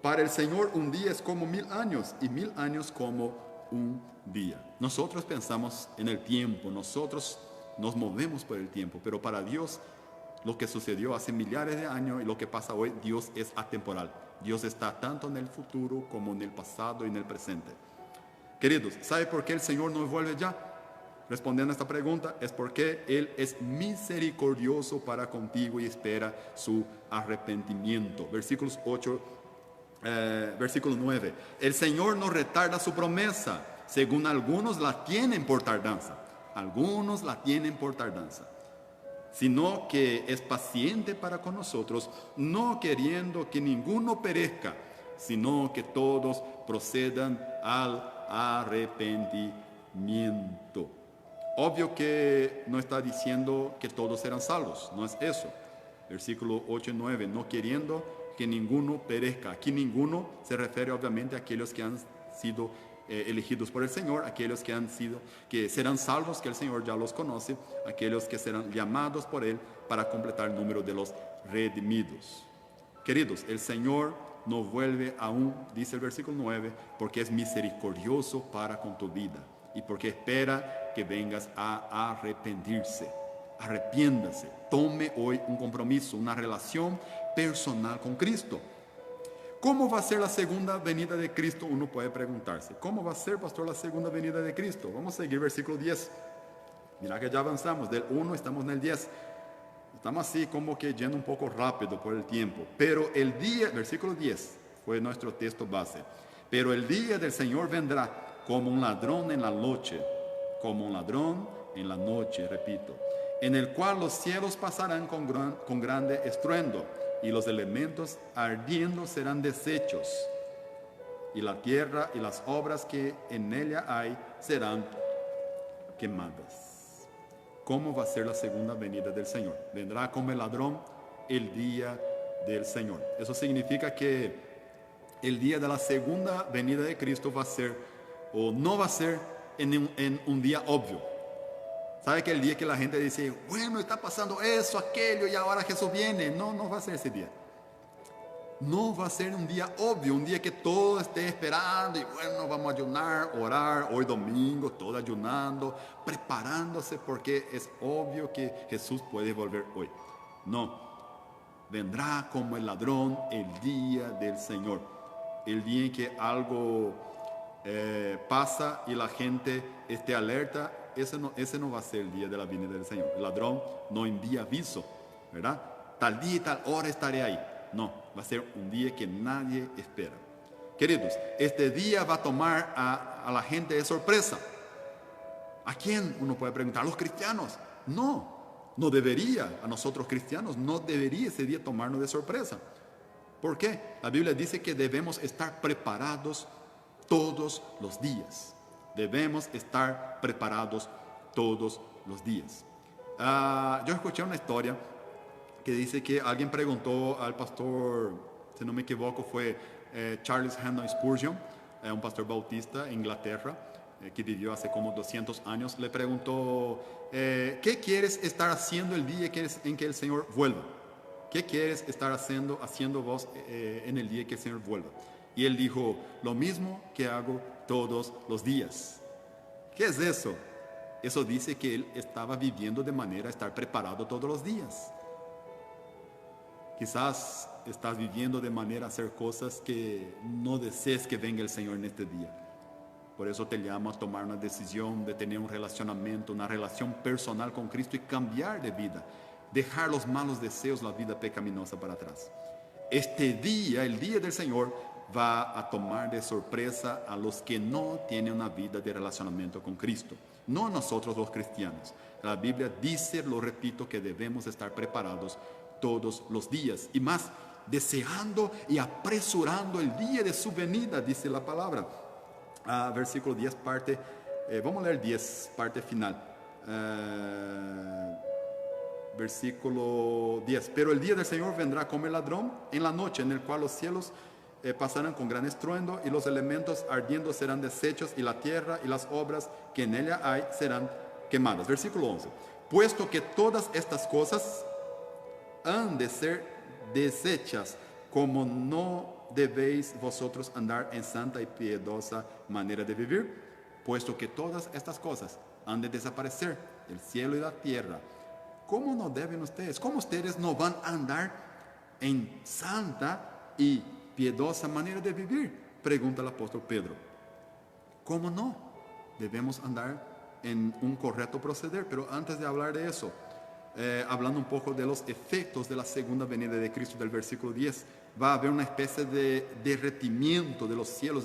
Para el Señor un día es como 1.000 años y 1.000 años como un día. Nosotros pensamos en el tiempo, nosotros nos movemos por el tiempo, pero para Dios lo que sucedió hace millares de años y lo que pasa hoy, Dios es atemporal. Dios está tanto en el futuro como en el pasado y en el presente. Queridos, ¿sabe por qué el Señor no vuelve ya? Respondiendo a esta pregunta, es porque Él es misericordioso para contigo y espera su arrepentimiento. Versículo 9. El Señor no retarda su promesa, según algunos la tienen por tardanza. Algunos la tienen por tardanza. Sino que es paciente para con nosotros, no queriendo que ninguno perezca, sino que todos procedan al arrepentimiento. Obvio que no está diciendo que todos serán salvos, no es eso. Versículo 8 y 9, no queriendo que ninguno perezca. Aquí ninguno se refiere obviamente a aquellos que han sido elegidos por el Señor, aquellos que serán salvos, que el Señor ya los conoce, aquellos que serán llamados por Él para completar el número de los redimidos. Queridos, el Señor no vuelve aún, dice el versículo 9, porque es misericordioso para con tu vida y porque espera que vengas a arrepentirse. Arrepiéndase, tome hoy un compromiso, una relación personal con Cristo. ¿Cómo va a ser la segunda venida de Cristo? Uno puede preguntarse. ¿Cómo va a ser, pastor, la segunda venida de Cristo? Vamos a seguir versículo 10. Mira que ya avanzamos, del 1 estamos en el 10. Estamos así como que yendo un poco rápido por el tiempo. Pero el día, versículo 10, fue nuestro texto base. Pero el día del Señor vendrá como un ladrón en la noche. Como un ladrón en la noche, repito. En el cual los cielos pasarán con grande estruendo. Y los elementos ardiendo serán deshechos, y la tierra y las obras que en ella hay serán quemadas. ¿Cómo va a ser la segunda venida del Señor? Vendrá como el ladrón el día del Señor. Eso significa que el día de la segunda venida de Cristo va a ser, o no va a ser en un día obvio. ¿Sabe que el día que la gente dice, bueno, está pasando eso, aquello, y ahora Jesús viene? No, no va a ser ese día. No va a ser un día obvio, un día que todo esté esperando, y bueno, vamos a ayunar, orar, hoy domingo, todo ayunando, preparándose, porque es obvio que Jesús puede volver hoy. No, vendrá como el ladrón el día del Señor. El día en que algo pasa y la gente esté alerta. Ese no va a ser el día de la venida del Señor. El ladrón no envía aviso, ¿verdad? Tal día y tal hora estaré ahí. No, va a ser un día que nadie espera. Queridos, este día va a tomar a la gente de sorpresa. ¿A quién? Uno puede preguntar, ¿a los cristianos? No debería, a nosotros cristianos, no debería ese día tomarnos de sorpresa. ¿Por qué? La Biblia dice que debemos estar preparados todos los días. Debemos estar preparados todos los días. Yo escuché una historia que dice que alguien preguntó al pastor, si no me equivoco, fue Charles Haddon Spurgeon, un pastor bautista en Inglaterra, que vivió hace como 200 años, le preguntó, ¿qué quieres estar haciendo el día en que el Señor vuelva? ¿Qué quieres estar haciendo vos en el día que el Señor vuelva? Y él dijo, lo mismo que hago todos los días. ¿Qué es eso? Eso dice que él estaba viviendo de manera a estar preparado todos los días. Quizás estás viviendo de manera a hacer cosas que no desees que venga el Señor en este día. Por eso te llamo a tomar una decisión de tener un relacionamiento, una relación personal con Cristo y cambiar de vida. Dejar los malos deseos, la vida pecaminosa para atrás. Este día, el día del Señor, va a tomar de sorpresa a los que no tienen una vida de relacionamiento con Cristo. No a nosotros los cristianos. La Biblia dice, lo repito, que debemos estar preparados todos los días. Y más, deseando y apresurando el día de su venida, dice la palabra. Versículo 10, vamos a leer 10, parte final. Versículo 10. Pero el día del Señor vendrá como el ladrón en la noche, en el cual los cielos pasarán con gran estruendo y los elementos ardiendo serán deshechos y la tierra y las obras que en ella hay serán quemadas. Versículo 11. Puesto que todas estas cosas han de ser deshechas, como no debéis vosotros andar en santa y piadosa manera de vivir, puesto que todas estas cosas han de desaparecer del cielo y la tierra. ¿Cómo no deben ustedes? ¿Cómo ustedes no van a andar en santa y piadosa manera de vivir? Pregunta el apóstol Pedro. ¿Cómo no? Debemos andar en un correcto proceder. Pero antes de hablar de eso, hablando un poco de los efectos de la segunda venida de Cristo del versículo 10, va a haber una especie de derretimiento de los cielos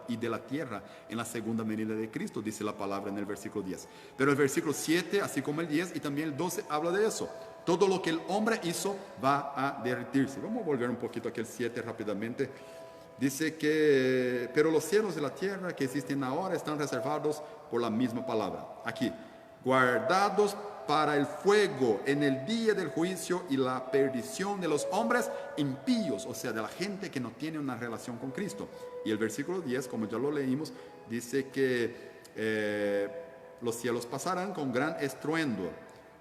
y de la tierra en la segunda venida de Cristo, dice la palabra en el versículo 10. Pero el versículo 7, así como el 10 y también el 12, habla de eso. Todo lo que el hombre hizo va a derretirse. Vamos a volver un poquito aquí al 7 rápidamente. Dice que, pero los cielos y la tierra que existen ahora están reservados por la misma palabra. Aquí, guardados para el fuego en el día del juicio y la perdición de los hombres impíos, o sea, de la gente que no tiene una relación con Cristo. Y el versículo 10, como ya lo leímos, dice que los cielos pasarán con gran estruendo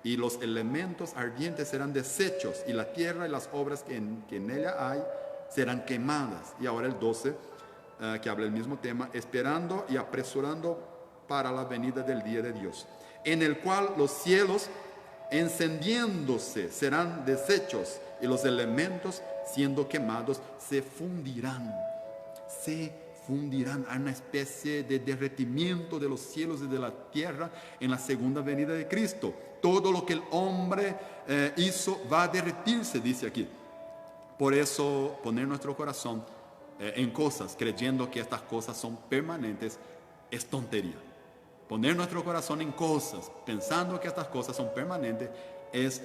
y los elementos ardientes serán deshechos y la tierra y las obras que en ella hay serán quemadas. Y ahora el 12, que habla el mismo tema, esperando y apresurando para la venida del día de Dios, en el cual los cielos encendiéndose serán deshechos y los elementos siendo quemados se fundirán. Hay una especie de derretimiento de los cielos y de la tierra en la segunda venida de Cristo. Todo lo que el hombre hizo va a derretirse, dice aquí. Por eso poner nuestro corazón en cosas, creyendo que estas cosas son permanentes, es tontería. Poner nuestro corazón en cosas, pensando que estas cosas son permanentes, es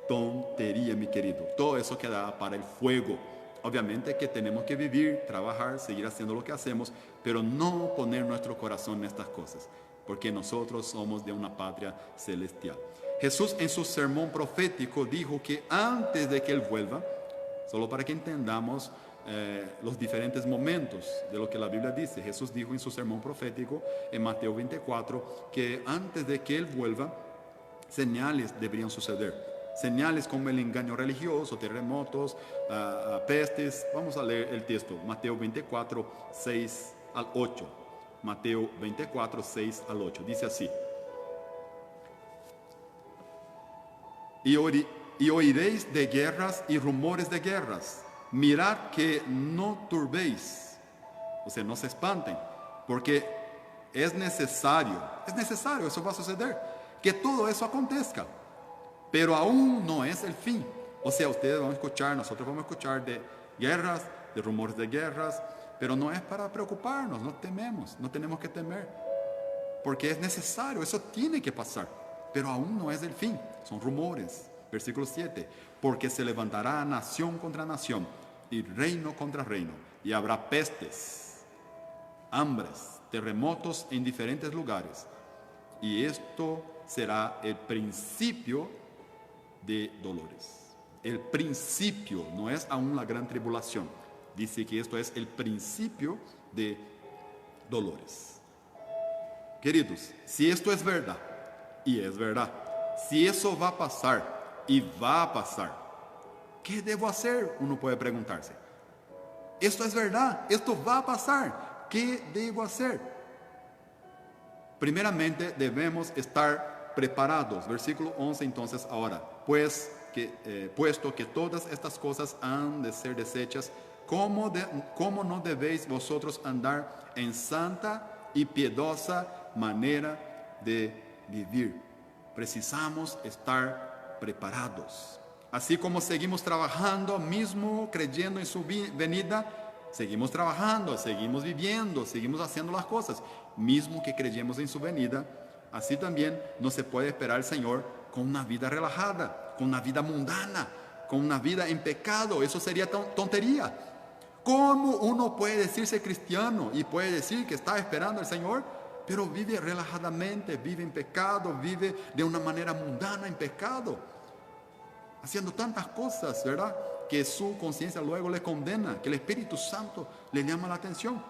tontería, mi querido. Todo eso quedará para el fuego. Obviamente que tenemos que vivir, trabajar, seguir haciendo lo que hacemos, pero no poner nuestro corazón en estas cosas, porque nosotros somos de una patria celestial. Jesús en su sermón profético dijo que antes de que Él vuelva, solo para que entendamos los diferentes momentos de lo que la Biblia dice. Jesús dijo en su sermón profético en Mateo 24 que antes de que Él vuelva, señales deberían suceder. Señales como el engaño religioso, terremotos, pestes. Vamos a leer el texto, Mateo 24, 6 al 8. Mateo 24, 6 al 8. Dice así. Y oiréis de guerras y rumores de guerras. Mirad que no turbéis, o sea, no se espanten, porque es necesario, eso va a suceder, que todo eso acontezca, pero aún no es el fin. O sea, ustedes van a escuchar, nosotros vamos a escuchar de guerras, de rumores de guerras, pero no es para preocuparnos, no tenemos que temer, porque es necesario, eso tiene que pasar, pero aún no es el fin, son rumores. Versículo 7, porque se levantará nación contra nación y reino contra reino, y habrá pestes, hambres, terremotos en diferentes lugares, y esto será el principio de dolores. El principio no es aún la gran tribulación, Dice que esto es el principio de dolores. Queridos, si esto es verdad, y es verdad, si eso va a pasar y va a pasar, ¿qué debo hacer? Uno puede preguntarse. Esto es verdad, esto va a pasar, ¿qué debo hacer? Primeramente debemos estar preparados. Versículo 11 entonces ahora, puesto que todas estas cosas han de ser desechas, ¿cómo no debéis vosotros andar en santa y piadosa manera de vivir? Precisamos estar preparados. Así como seguimos trabajando, mismo creyendo en su venida, seguimos trabajando, seguimos viviendo, seguimos haciendo las cosas, mismo que creyemos en su venida. Así también no se puede esperar al Señor con una vida relajada, con una vida mundana, con una vida en pecado. Eso sería tontería. ¿Cómo uno puede decirse cristiano y puede decir que está esperando al Señor, pero vive relajadamente, vive en pecado, vive de una manera mundana en pecado, haciendo tantas cosas, ¿verdad?, que su conciencia luego le condena, que el Espíritu Santo le llama la atención?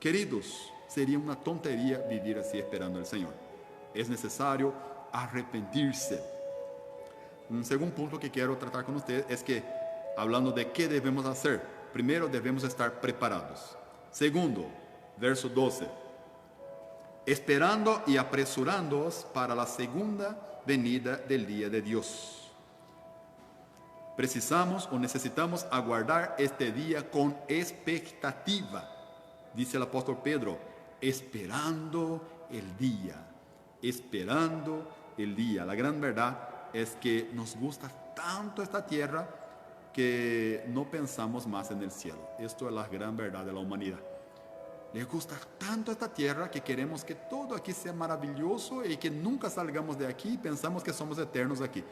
Queridos, sería una tontería vivir así esperando al Señor. Es necesario arrepentirse. Un segundo punto que quiero tratar con ustedes es que, hablando de qué debemos hacer, primero debemos estar preparados. Segundo, verso 12, esperando y apresurándoos para la segunda venida del día de Dios. Precisamos o necesitamos aguardar este día con expectativa. Dice el apóstol Pedro, esperando el día, esperando el día. La gran verdad es que nos gusta tanto esta tierra que no pensamos más en el cielo. Esto es la gran verdad de la humanidad. Les gusta tanto esta tierra que queremos que todo aquí sea maravilloso y que nunca salgamos de aquí y pensamos que somos eternos aquí.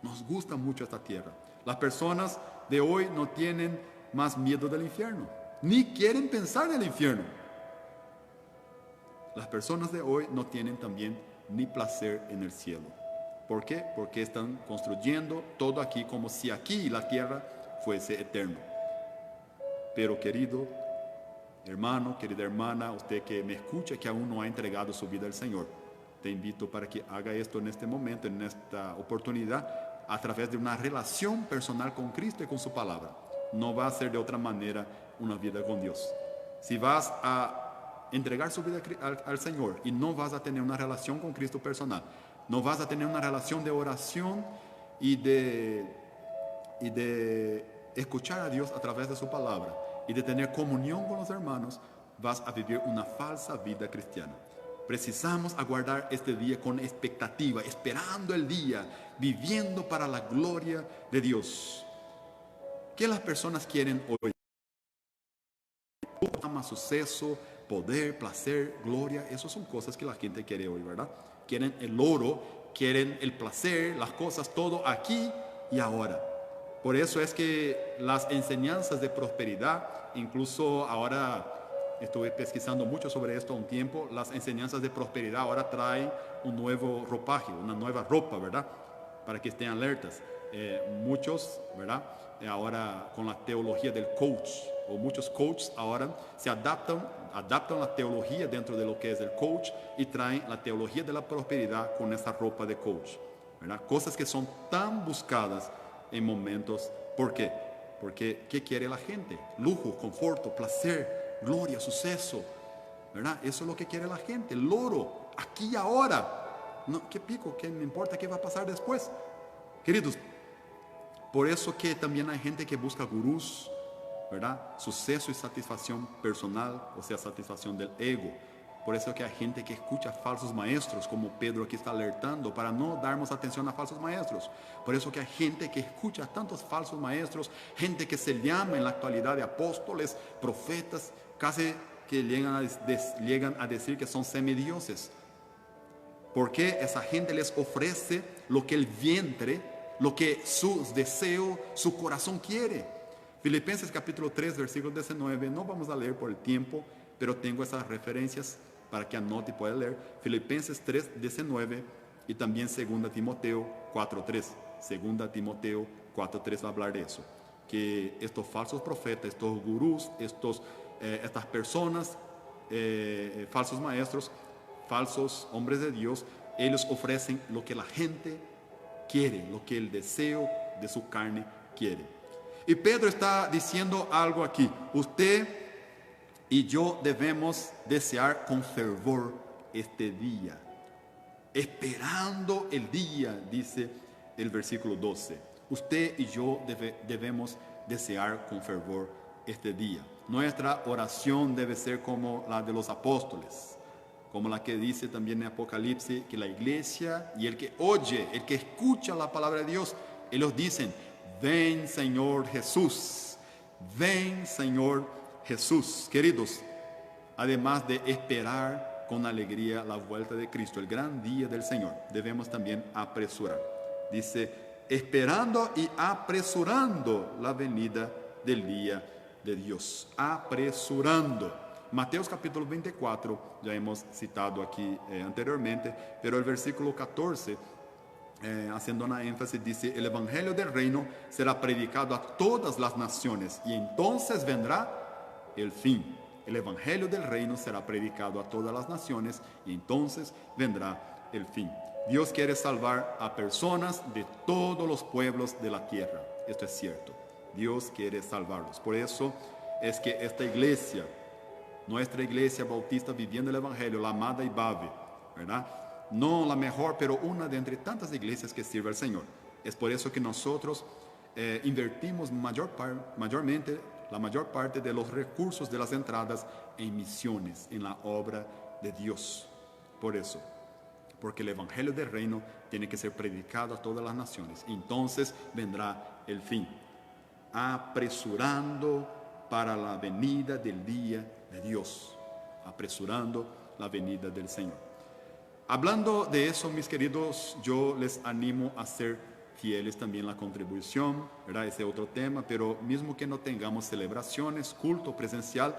Nos gusta mucho esta tierra. Las personas de hoy no tienen más miedo del infierno, ni quieren pensar en el infierno. Las personas de hoy no tienen también ni placer en el cielo. ¿Por qué? Porque están construyendo todo aquí como si aquí la tierra fuese eterno. Pero querido hermano, querida hermana, usted que me escucha, que aún no ha entregado su vida al Señor, te invito para que haga esto en este momento, en esta oportunidad, a través de una relación personal con Cristo y con su palabra. No va a ser de otra manera una vida con Dios. Si vas a entregar su vida al Señor y no vas a tener una relación con Cristo personal, no vas a tener una relación de oración y de escuchar a Dios a través de su palabra y de tener comunión con los hermanos, vas a vivir una falsa vida cristiana. Precisamos aguardar este día con expectativa, esperando el día, viviendo para la gloria de Dios. ¿Qué las personas quieren hoy? Fama, suceso, poder, placer, gloria. Esas son cosas que la gente quiere hoy, ¿verdad? Quieren el oro, quieren el placer, las cosas, todo aquí y ahora. Por eso es que las enseñanzas de prosperidad, incluso ahora estuve pesquisando mucho sobre esto un tiempo, las enseñanzas de prosperidad ahora traen un nuevo ropaje, una nueva ropa, ¿verdad? Para que estén alertas. Muchos, ¿verdad? Ahora con la teología del coach, o muchos coaches ahora se adaptan la teología dentro de lo que es el coach y traen la teología de la prosperidad con esa ropa de coach, ¿verdad? Cosas que son tan buscadas en momentos. ¿Por qué? Porque ¿qué quiere la gente? Lujo, conforto, placer, gloria, suceso, ¿verdad? Eso es lo que quiere la gente, el oro, aquí y ahora. No, ¿qué pico? ¿Qué me importa qué va a pasar después? Queridos, por eso que también hay gente que busca gurús, ¿verdad? Suceso y satisfacción personal, o sea, satisfacción del ego. Por eso que hay gente que escucha falsos maestros, como Pedro aquí está alertando, para no darnos atención a falsos maestros. Por eso que hay gente que escucha tantos falsos maestros, gente que se llama en la actualidad de apóstoles, profetas, casi que llegan a decir que son semidioses. Porque esa gente les ofrece lo que el vientre, lo que sus deseos, su corazón quiere. Filipenses capítulo 3, versículo 19, no vamos a leer por el tiempo, pero tengo esas referencias para que anote y pueda leer. Filipenses 3, 19 y también 2 Timoteo 4, 3. 2 Timoteo 4, 3 va a hablar de eso. que estos falsos profetas, estos gurús, estas personas, falsos maestros, falsos hombres de Dios, ellos ofrecen lo que la gente quiere, lo que el deseo de su carne quiere. Y Pedro está diciendo algo aquí. Usted y yo debemos desear con fervor este día, esperando el día, dice el versículo 12. Usted y yo debemos desear con fervor este día. Nuestra oración debe ser como la de los apóstoles, como la que dice también en Apocalipsis, que la iglesia y el que oye, el que escucha la palabra de Dios, ellos dicen: ven Señor Jesús, ven Señor Jesús. Queridos, además de esperar con alegría la vuelta de Cristo, el gran día del Señor, debemos también apresurar. Dice, esperando y apresurando la venida del día de Dios. Apresurando. Mateos capítulo 24, ya hemos citado aquí anteriormente, pero el versículo 14, haciendo una énfasis, dice: el evangelio del reino será predicado a todas las naciones y entonces vendrá el fin. El evangelio del reino será predicado a todas las naciones y entonces vendrá el fin. Dios quiere salvar a personas de todos los pueblos de la tierra. Esto es cierto. Dios quiere salvarlos. Por eso es que esta iglesia, nuestra iglesia bautista viviendo el evangelio, la amada IBAVE, ¿verdad? No la mejor, pero una de entre tantas iglesias que sirve al Señor. Es por eso que nosotros invertimos mayormente la mayor parte de los recursos de las entradas en misiones, en la obra de Dios. Por eso, porque el evangelio del reino tiene que ser predicado a todas las naciones. Entonces vendrá el fin, apresurando para la venida del día de Dios, apresurando la venida del Señor. Hablando de eso, mis queridos, yo les animo a ser fieles también la contribución, ¿verdad? Ese es otro tema, pero mismo que no tengamos celebraciones, culto presencial,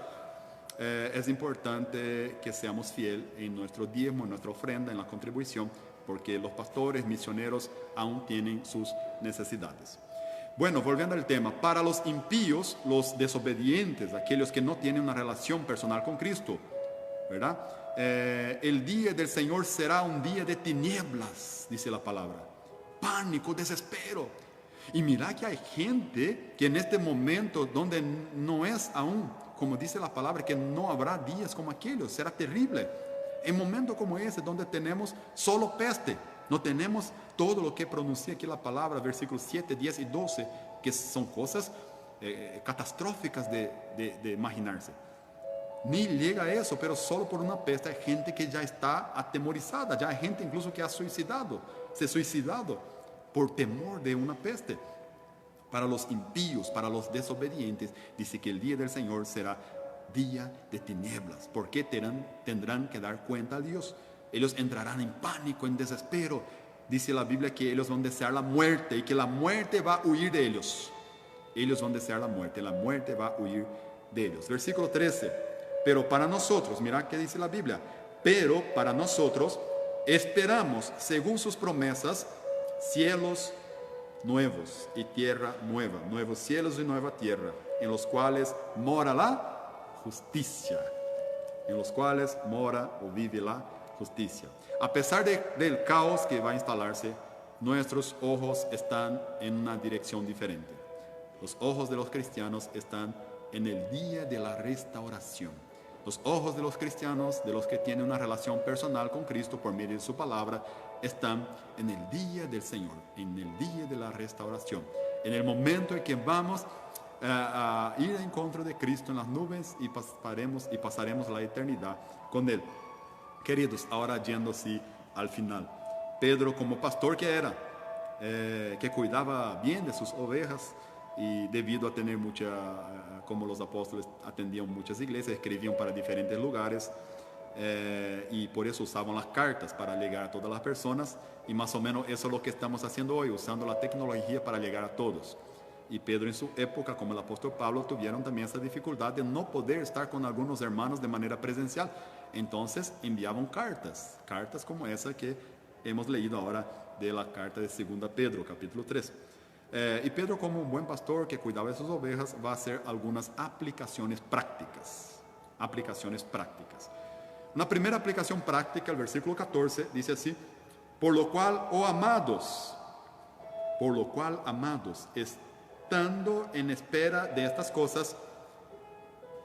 es importante que seamos fieles en nuestro diezmo, en nuestra ofrenda, en la contribución, porque los pastores, misioneros aún tienen sus necesidades. Bueno, volviendo al tema, para los impíos, los desobedientes, aquellos que no tienen una relación personal con Cristo, ¿verdad? El día del Señor será un día de tinieblas, dice la palabra. Pánico, desespero. Y mira que hay gente que en este momento donde no es aún, como dice la palabra, que no habrá días como aquellos, será terrible. En momentos como ese, donde tenemos solo peste, no tenemos todo lo que pronuncia aquí la palabra, versículos 7, 10 y 12, que son cosas catastróficas de imaginarse. Ni llega a eso, pero solo por una peste hay gente que ya está atemorizada, ya hay gente incluso que ha se suicidado por temor de una peste. Para los impíos, para los desobedientes, dice que el día del Señor será día de tinieblas, porque tendrán que dar cuenta a Dios. Ellos entrarán en pánico, en desespero. Dice la Biblia que ellos van a desear la muerte y que la muerte va a huir de ellos. Ellos van a desear la muerte va a huir de ellos. Versículo 13. Pero para nosotros, mira qué dice la Biblia, pero para nosotros esperamos, según sus promesas, cielos nuevos y tierra nueva, nuevos cielos y nueva tierra, en los cuales mora la justicia, en los cuales mora o vive la justicia. A pesar del caos que va a instalarse, nuestros ojos están en una dirección diferente. Los ojos de los cristianos están en el día de la restauración. Los ojos de los cristianos, de los que tienen una relación personal con Cristo por medio de su palabra, están en el día del Señor, en el día de la restauración, en el momento en que vamos a ir en encuentro de Cristo en las nubes y pasaremos la eternidad con Él. Queridos, ahora yendo así al final, Pedro, como pastor que era, que cuidaba bien de sus ovejas, y debido a tener como los apóstoles atendían muchas iglesias, escribían para diferentes lugares, y por eso usaban las cartas para llegar a todas las personas, y más o menos eso es lo que estamos haciendo hoy, usando la tecnología para llegar a todos. Y Pedro en su época, como el apóstol Pablo, tuvieron también esa dificultad de no poder estar con algunos hermanos de manera presencial. Entonces enviaban cartas como esa que hemos leído ahora de la carta de 2 Pedro, capítulo 3. Y Pedro, como un buen pastor que cuidaba de sus ovejas, va a hacer algunas aplicaciones prácticas. Aplicaciones prácticas. Una primera aplicación práctica, el versículo 14, dice así: por lo cual, oh amados, estando en espera de estas cosas,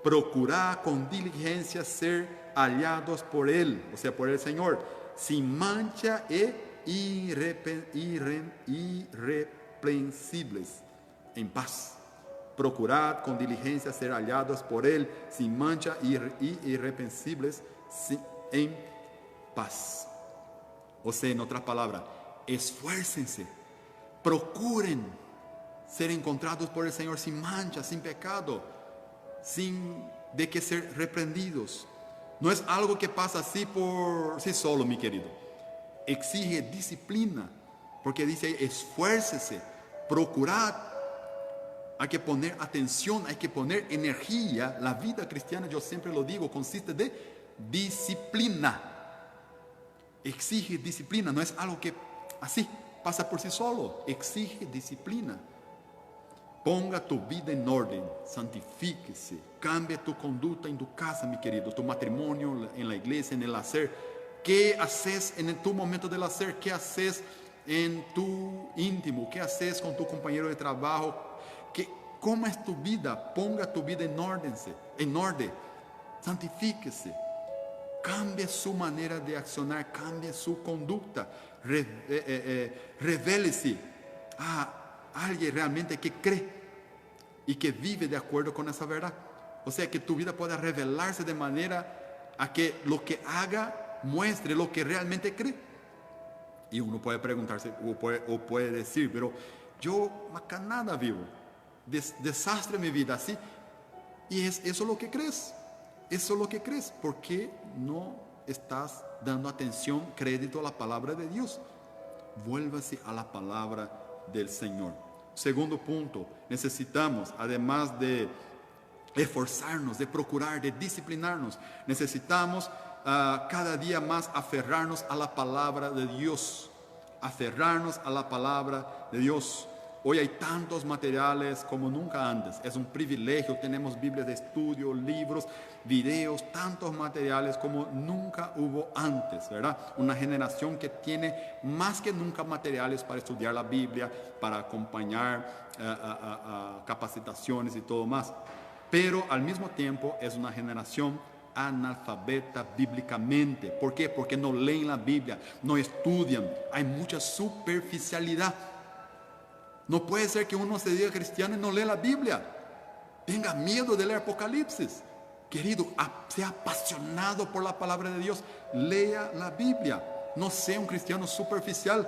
procurad con diligencia ser hallados por Él, o sea, por el Señor, sin mancha e irreprensibles, en paz. Procurad con diligencia ser hallados por Él, sin mancha y irreprensibles, en paz. O sea, en otras palabras, esfuércense, procuren ser encontrados por el Señor sin mancha, sin pecado, sin de que ser reprendidos. No es algo que pasa así por sí solo, mi querido. Exige disciplina, porque dice ahí, esfuércese, procurad. Hay que poner atención, hay que poner energía. La vida cristiana, yo siempre lo digo, consiste de disciplina. Exige disciplina, no es algo que así pasa por sí solo. Exige disciplina. Ponga tu vida en orden, santifíquese, cambie tu conducta en tu casa, mi querido, tu matrimonio, en la iglesia, en el hacer. ¿Qué haces en tu momento del hacer? ¿Qué haces en tu íntimo? ¿Qué haces con tu compañero de trabajo? ¿Cómo es tu vida? Ponga tu vida en orden, santifíquese, cambie su manera de accionar, cambie su conducta, revélese a alguien realmente que cree y que vive de acuerdo con esa verdad. O sea, que tu vida pueda revelarse de manera a que lo que haga muestre lo que realmente cree. Y uno puede preguntarse o puede decir, pero yo macanada vivo, desastre mi vida así. Y eso es lo que crees. Eso es lo que crees. ¿Por qué no estás dando atención, crédito a la palabra de Dios? Vuélvase a la palabra del Señor. Segundo punto, necesitamos, además de esforzarnos, de procurar, de disciplinarnos, necesitamos cada día más aferrarnos a la palabra de Dios. Aferrarnos a la palabra de Dios. Hoy hay tantos materiales como nunca antes. Es un privilegio. Tenemos Biblias de estudio, libros, videos, tantos materiales como nunca hubo antes, ¿verdad? Una generación que tiene más que nunca materiales para estudiar la Biblia, para acompañar capacitaciones y todo más. Pero al mismo tiempo es una generación analfabeta bíblicamente. ¿Por qué? Porque no leen la Biblia, no estudian. Hay mucha superficialidad. No puede ser que uno se diga cristiano y no lee la Biblia. Tenga miedo de leer Apocalipsis. Querido, sea apasionado por la palabra de Dios. Lea la Biblia. No sea un cristiano superficial.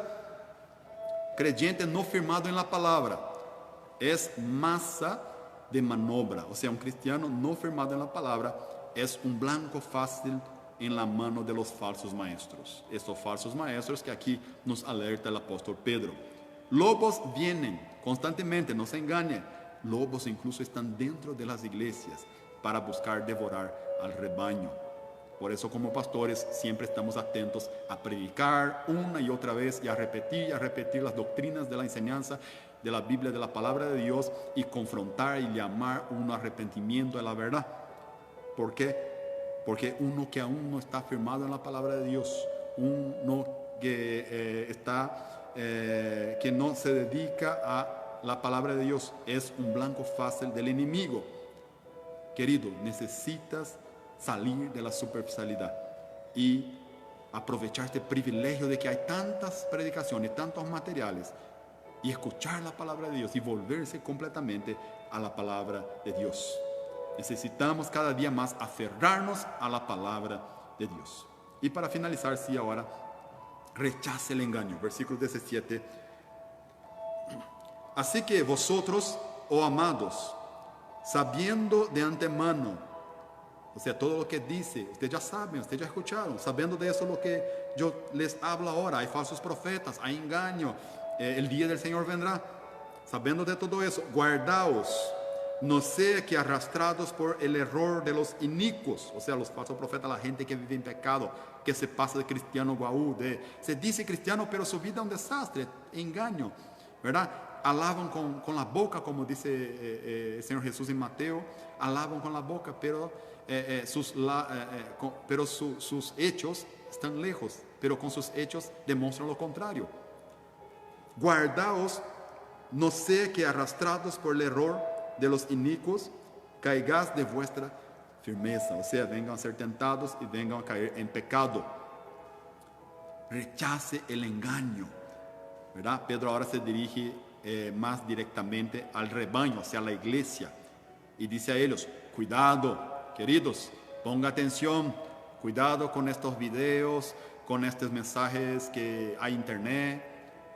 Creyente no firmado en la palabra. Es masa de maniobra. O sea, un cristiano no firmado en la palabra es un blanco fácil en la mano de los falsos maestros. Estos falsos maestros que aquí nos alerta el apóstol Pedro. Lobos vienen constantemente, no se engañen. Lobos incluso están dentro de las iglesias para buscar devorar al rebaño. Por eso, como pastores, siempre estamos atentos a predicar una y otra vez y a repetir las doctrinas de la enseñanza de la Biblia, de la palabra de Dios, y confrontar y llamar un arrepentimiento a la verdad. ¿Por qué? Porque uno que aún no está firmado en la palabra de Dios, uno que que no se dedica a la palabra de Dios, es un blanco fácil del enemigo. Querido, necesitas salir de la superficialidad y aprovechar este privilegio de que hay tantas predicaciones, tantos materiales, y escuchar la palabra de Dios y volverse completamente a la palabra de Dios. Necesitamos cada día más aferrarnos a la palabra de Dios. Y para finalizar, sí, ahora, rechace el engaño. Versículo 17. Así que vosotros, oh amados, sabiendo de antemano, o sea, todo lo que dice, ustedes ya saben, ustedes ya escucharon, sabiendo de eso lo que yo les hablo ahora, hay falsos profetas, hay engaño, el día del Señor vendrá. Sabiendo de todo eso, guardaos, no sea que arrastrados por el error de los inicuos, o sea, los falsos profetas, la gente que vive en pecado, que se pasa de cristiano guaú, se dice cristiano, pero su vida es un desastre, engaño, ¿verdad? Alaban con la boca, como dice el Señor Jesús en Mateo, alaban con la boca, pero, sus hechos están lejos, pero con sus hechos demuestran lo contrario. Guardaos, no sea que arrastrados por el error de los inicuos, caigáis de vuestra firmeza, o sea, vengan a ser tentados y vengan a caer en pecado. Rechace el engaño, ¿verdad? Pedro ahora se dirige más directamente al rebaño, o sea, a la iglesia, y dice a ellos: cuidado, queridos, ponga atención, cuidado con estos videos, con estos mensajes que hay en internet.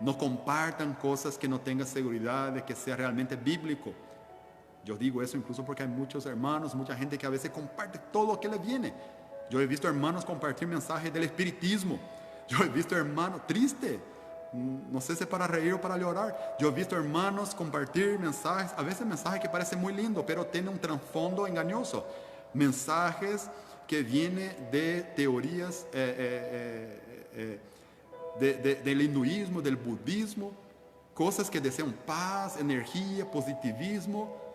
No compartan cosas que no tengan seguridad de que sea realmente bíblico. Yo digo eso incluso porque hay muchos hermanos, mucha gente que a veces comparte todo lo que le viene. Yo he visto hermanos compartir mensajes del espiritismo. Yo he visto hermanos, triste, no sé si es para reír o para llorar. Yo he visto hermanos compartir mensajes, a veces mensajes que parecen muy lindos, pero tienen un trasfondo engañoso. Mensajes que vienen de teorías del hinduismo, del budismo, cosas que desean paz, energía, positivismo,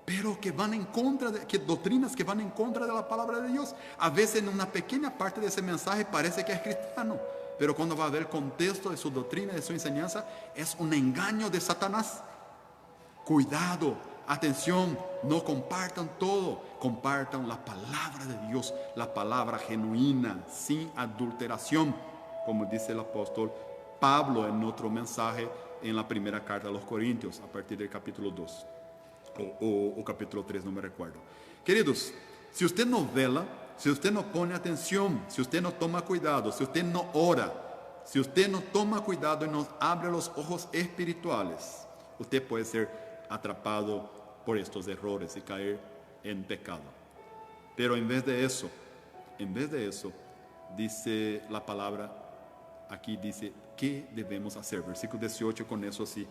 pero que van en contra doctrinas que van en contra de la palabra de Dios. A veces en una pequeña parte de ese mensaje parece que es cristiano, pero cuando va a ver el contexto de su doctrina, de su enseñanza, es un engaño de Satanás. Cuidado, atención, no compartan todo, compartan la palabra de Dios, la palabra genuina, sin adulteración, como dice el apóstol Pablo en otro mensaje en la primera carta a los Corintios, a partir del capítulo 2 o capítulo 3, no me recuerdo. Queridos, si usted no vela, si usted no pone atención, si usted no toma cuidado, si usted no ora, si usted no toma cuidado y nos abre los ojos espirituales, usted puede ser atrapado por estos errores y caer en pecado. Pero en vez de eso, dice la palabra, aquí dice, ¿qué debemos hacer? Versículo 18, con eso sí,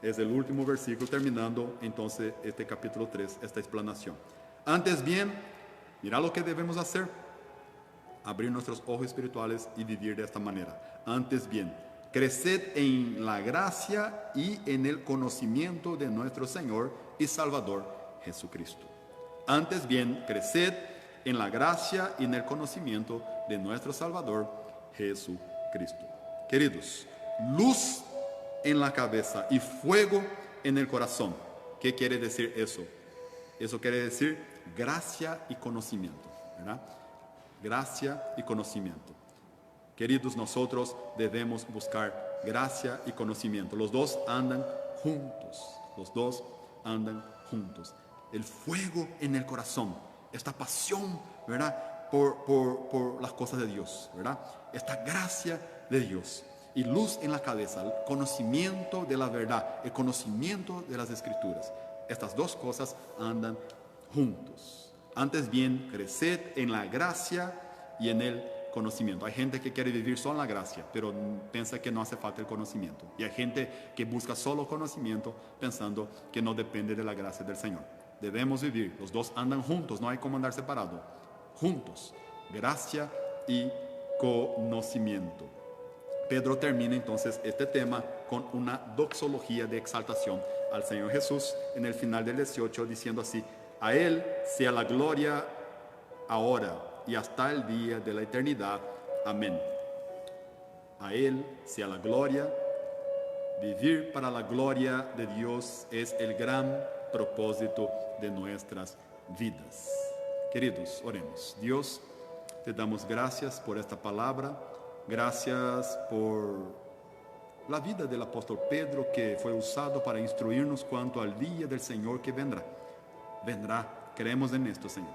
es el último versículo, terminando entonces este capítulo 3, esta explanación. Antes bien, mira lo que debemos hacer: abrir nuestros ojos espirituales y vivir de esta manera. Antes bien, creced en la gracia y en el conocimiento de nuestro Señor y Salvador Jesucristo. Antes bien, creced en la gracia y en el conocimiento de nuestro Salvador Jesucristo. Queridos, luz en la cabeza y fuego en el corazón. ¿Qué quiere decir eso? Eso quiere decir gracia y conocimiento, ¿verdad? Gracia y conocimiento. Queridos, nosotros debemos buscar gracia y conocimiento. Los dos andan juntos. Los dos andan juntos. El fuego en el corazón, esta pasión, ¿verdad? Por las cosas de Dios, ¿verdad? Esta gracia de Dios. Y luz en la cabeza, el conocimiento de la verdad, el conocimiento de las Escrituras. Estas dos cosas andan juntos. Antes bien, creced en la gracia y en el conocimiento. Hay gente que quiere vivir solo en la gracia, pero piensa que no hace falta el conocimiento. Y hay gente que busca solo conocimiento, pensando que no depende de la gracia del Señor. Debemos vivir, los dos andan juntos, no hay como andar separado. Juntos, gracia y conocimiento. Pedro termina entonces este tema con una doxología de exaltación al Señor Jesús en el final del 18, diciendo así: a Él sea la gloria ahora y hasta el día de la eternidad. Amén. A Él sea la gloria. Vivir para la gloria de Dios es el gran propósito de nuestras vidas. Queridos, oremos. Dios, te damos gracias por esta palabra. Gracias por la vida del apóstol Pedro, que fue usado para instruirnos cuanto al día del Señor que vendrá. Vendrá, creemos en esto, Señor.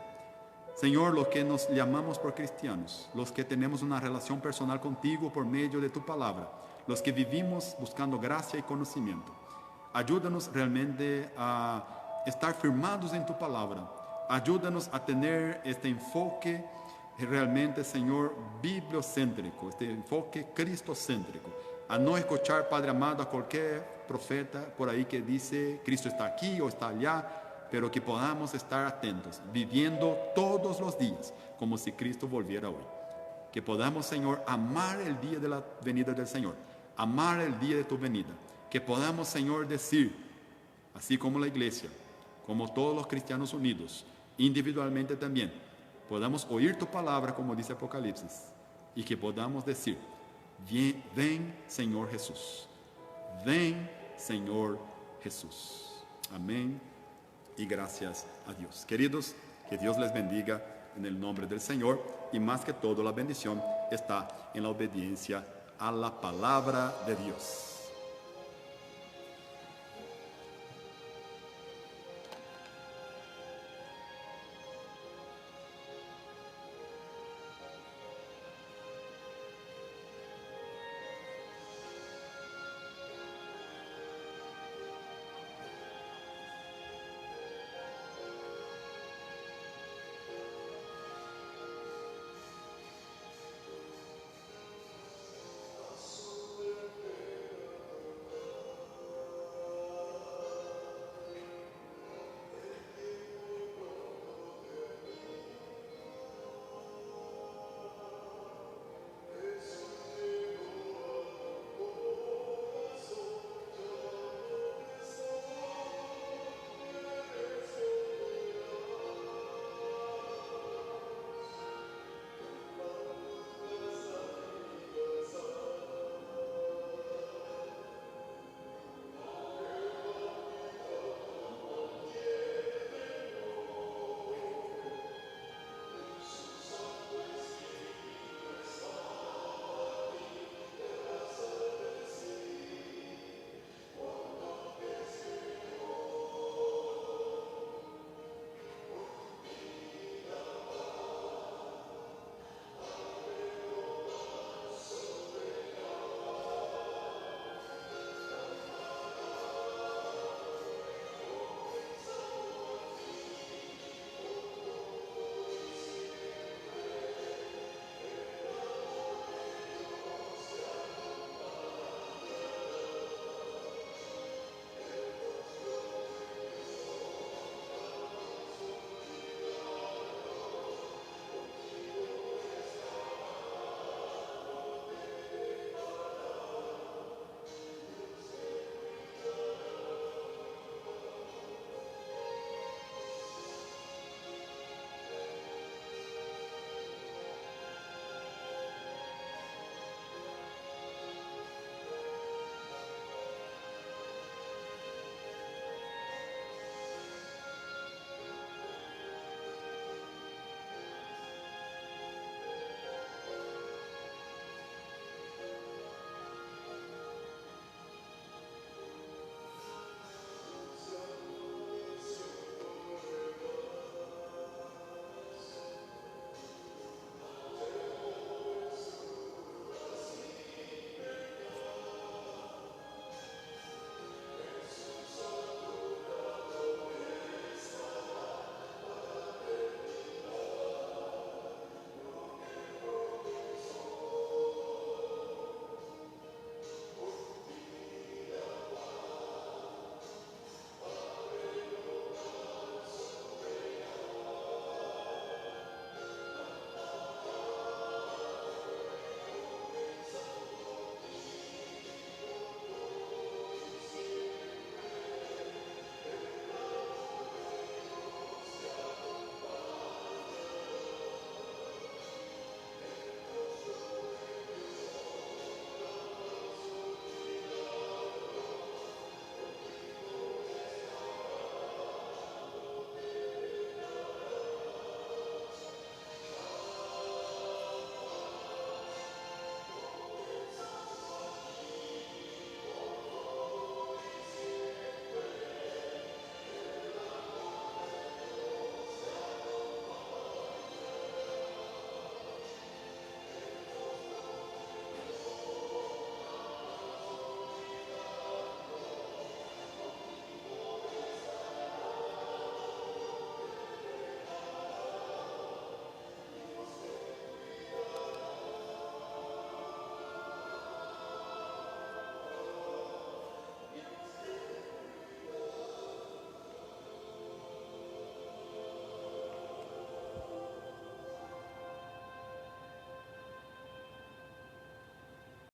Señor, los que nos llamamos por cristianos, los que tenemos una relación personal contigo por medio de tu palabra, los que vivimos buscando gracia y conocimiento, ayúdanos realmente a estar firmados en tu palabra. Ayúdanos a tener este enfoque realmente, Señor, bibliocéntrico, este enfoque cristocéntrico, a no escuchar, Padre amado, a cualquier profeta por ahí que dice Cristo está aquí o está allá, pero que podamos estar atentos, viviendo todos los días como si Cristo volviera hoy. Que podamos, Señor, amar el día de la venida del Señor, amar el día de tu venida, que podamos, Señor, decir, así como la iglesia, como todos los cristianos unidos, individualmente también, podamos oír tu palabra, como dice Apocalipsis, y que podamos decir, ven, Señor Jesús, ven, Señor Jesús. Amén y gracias a Dios. Queridos, que Dios les bendiga en el nombre del Señor, y más que todo la bendición está en la obediencia a la palabra de Dios.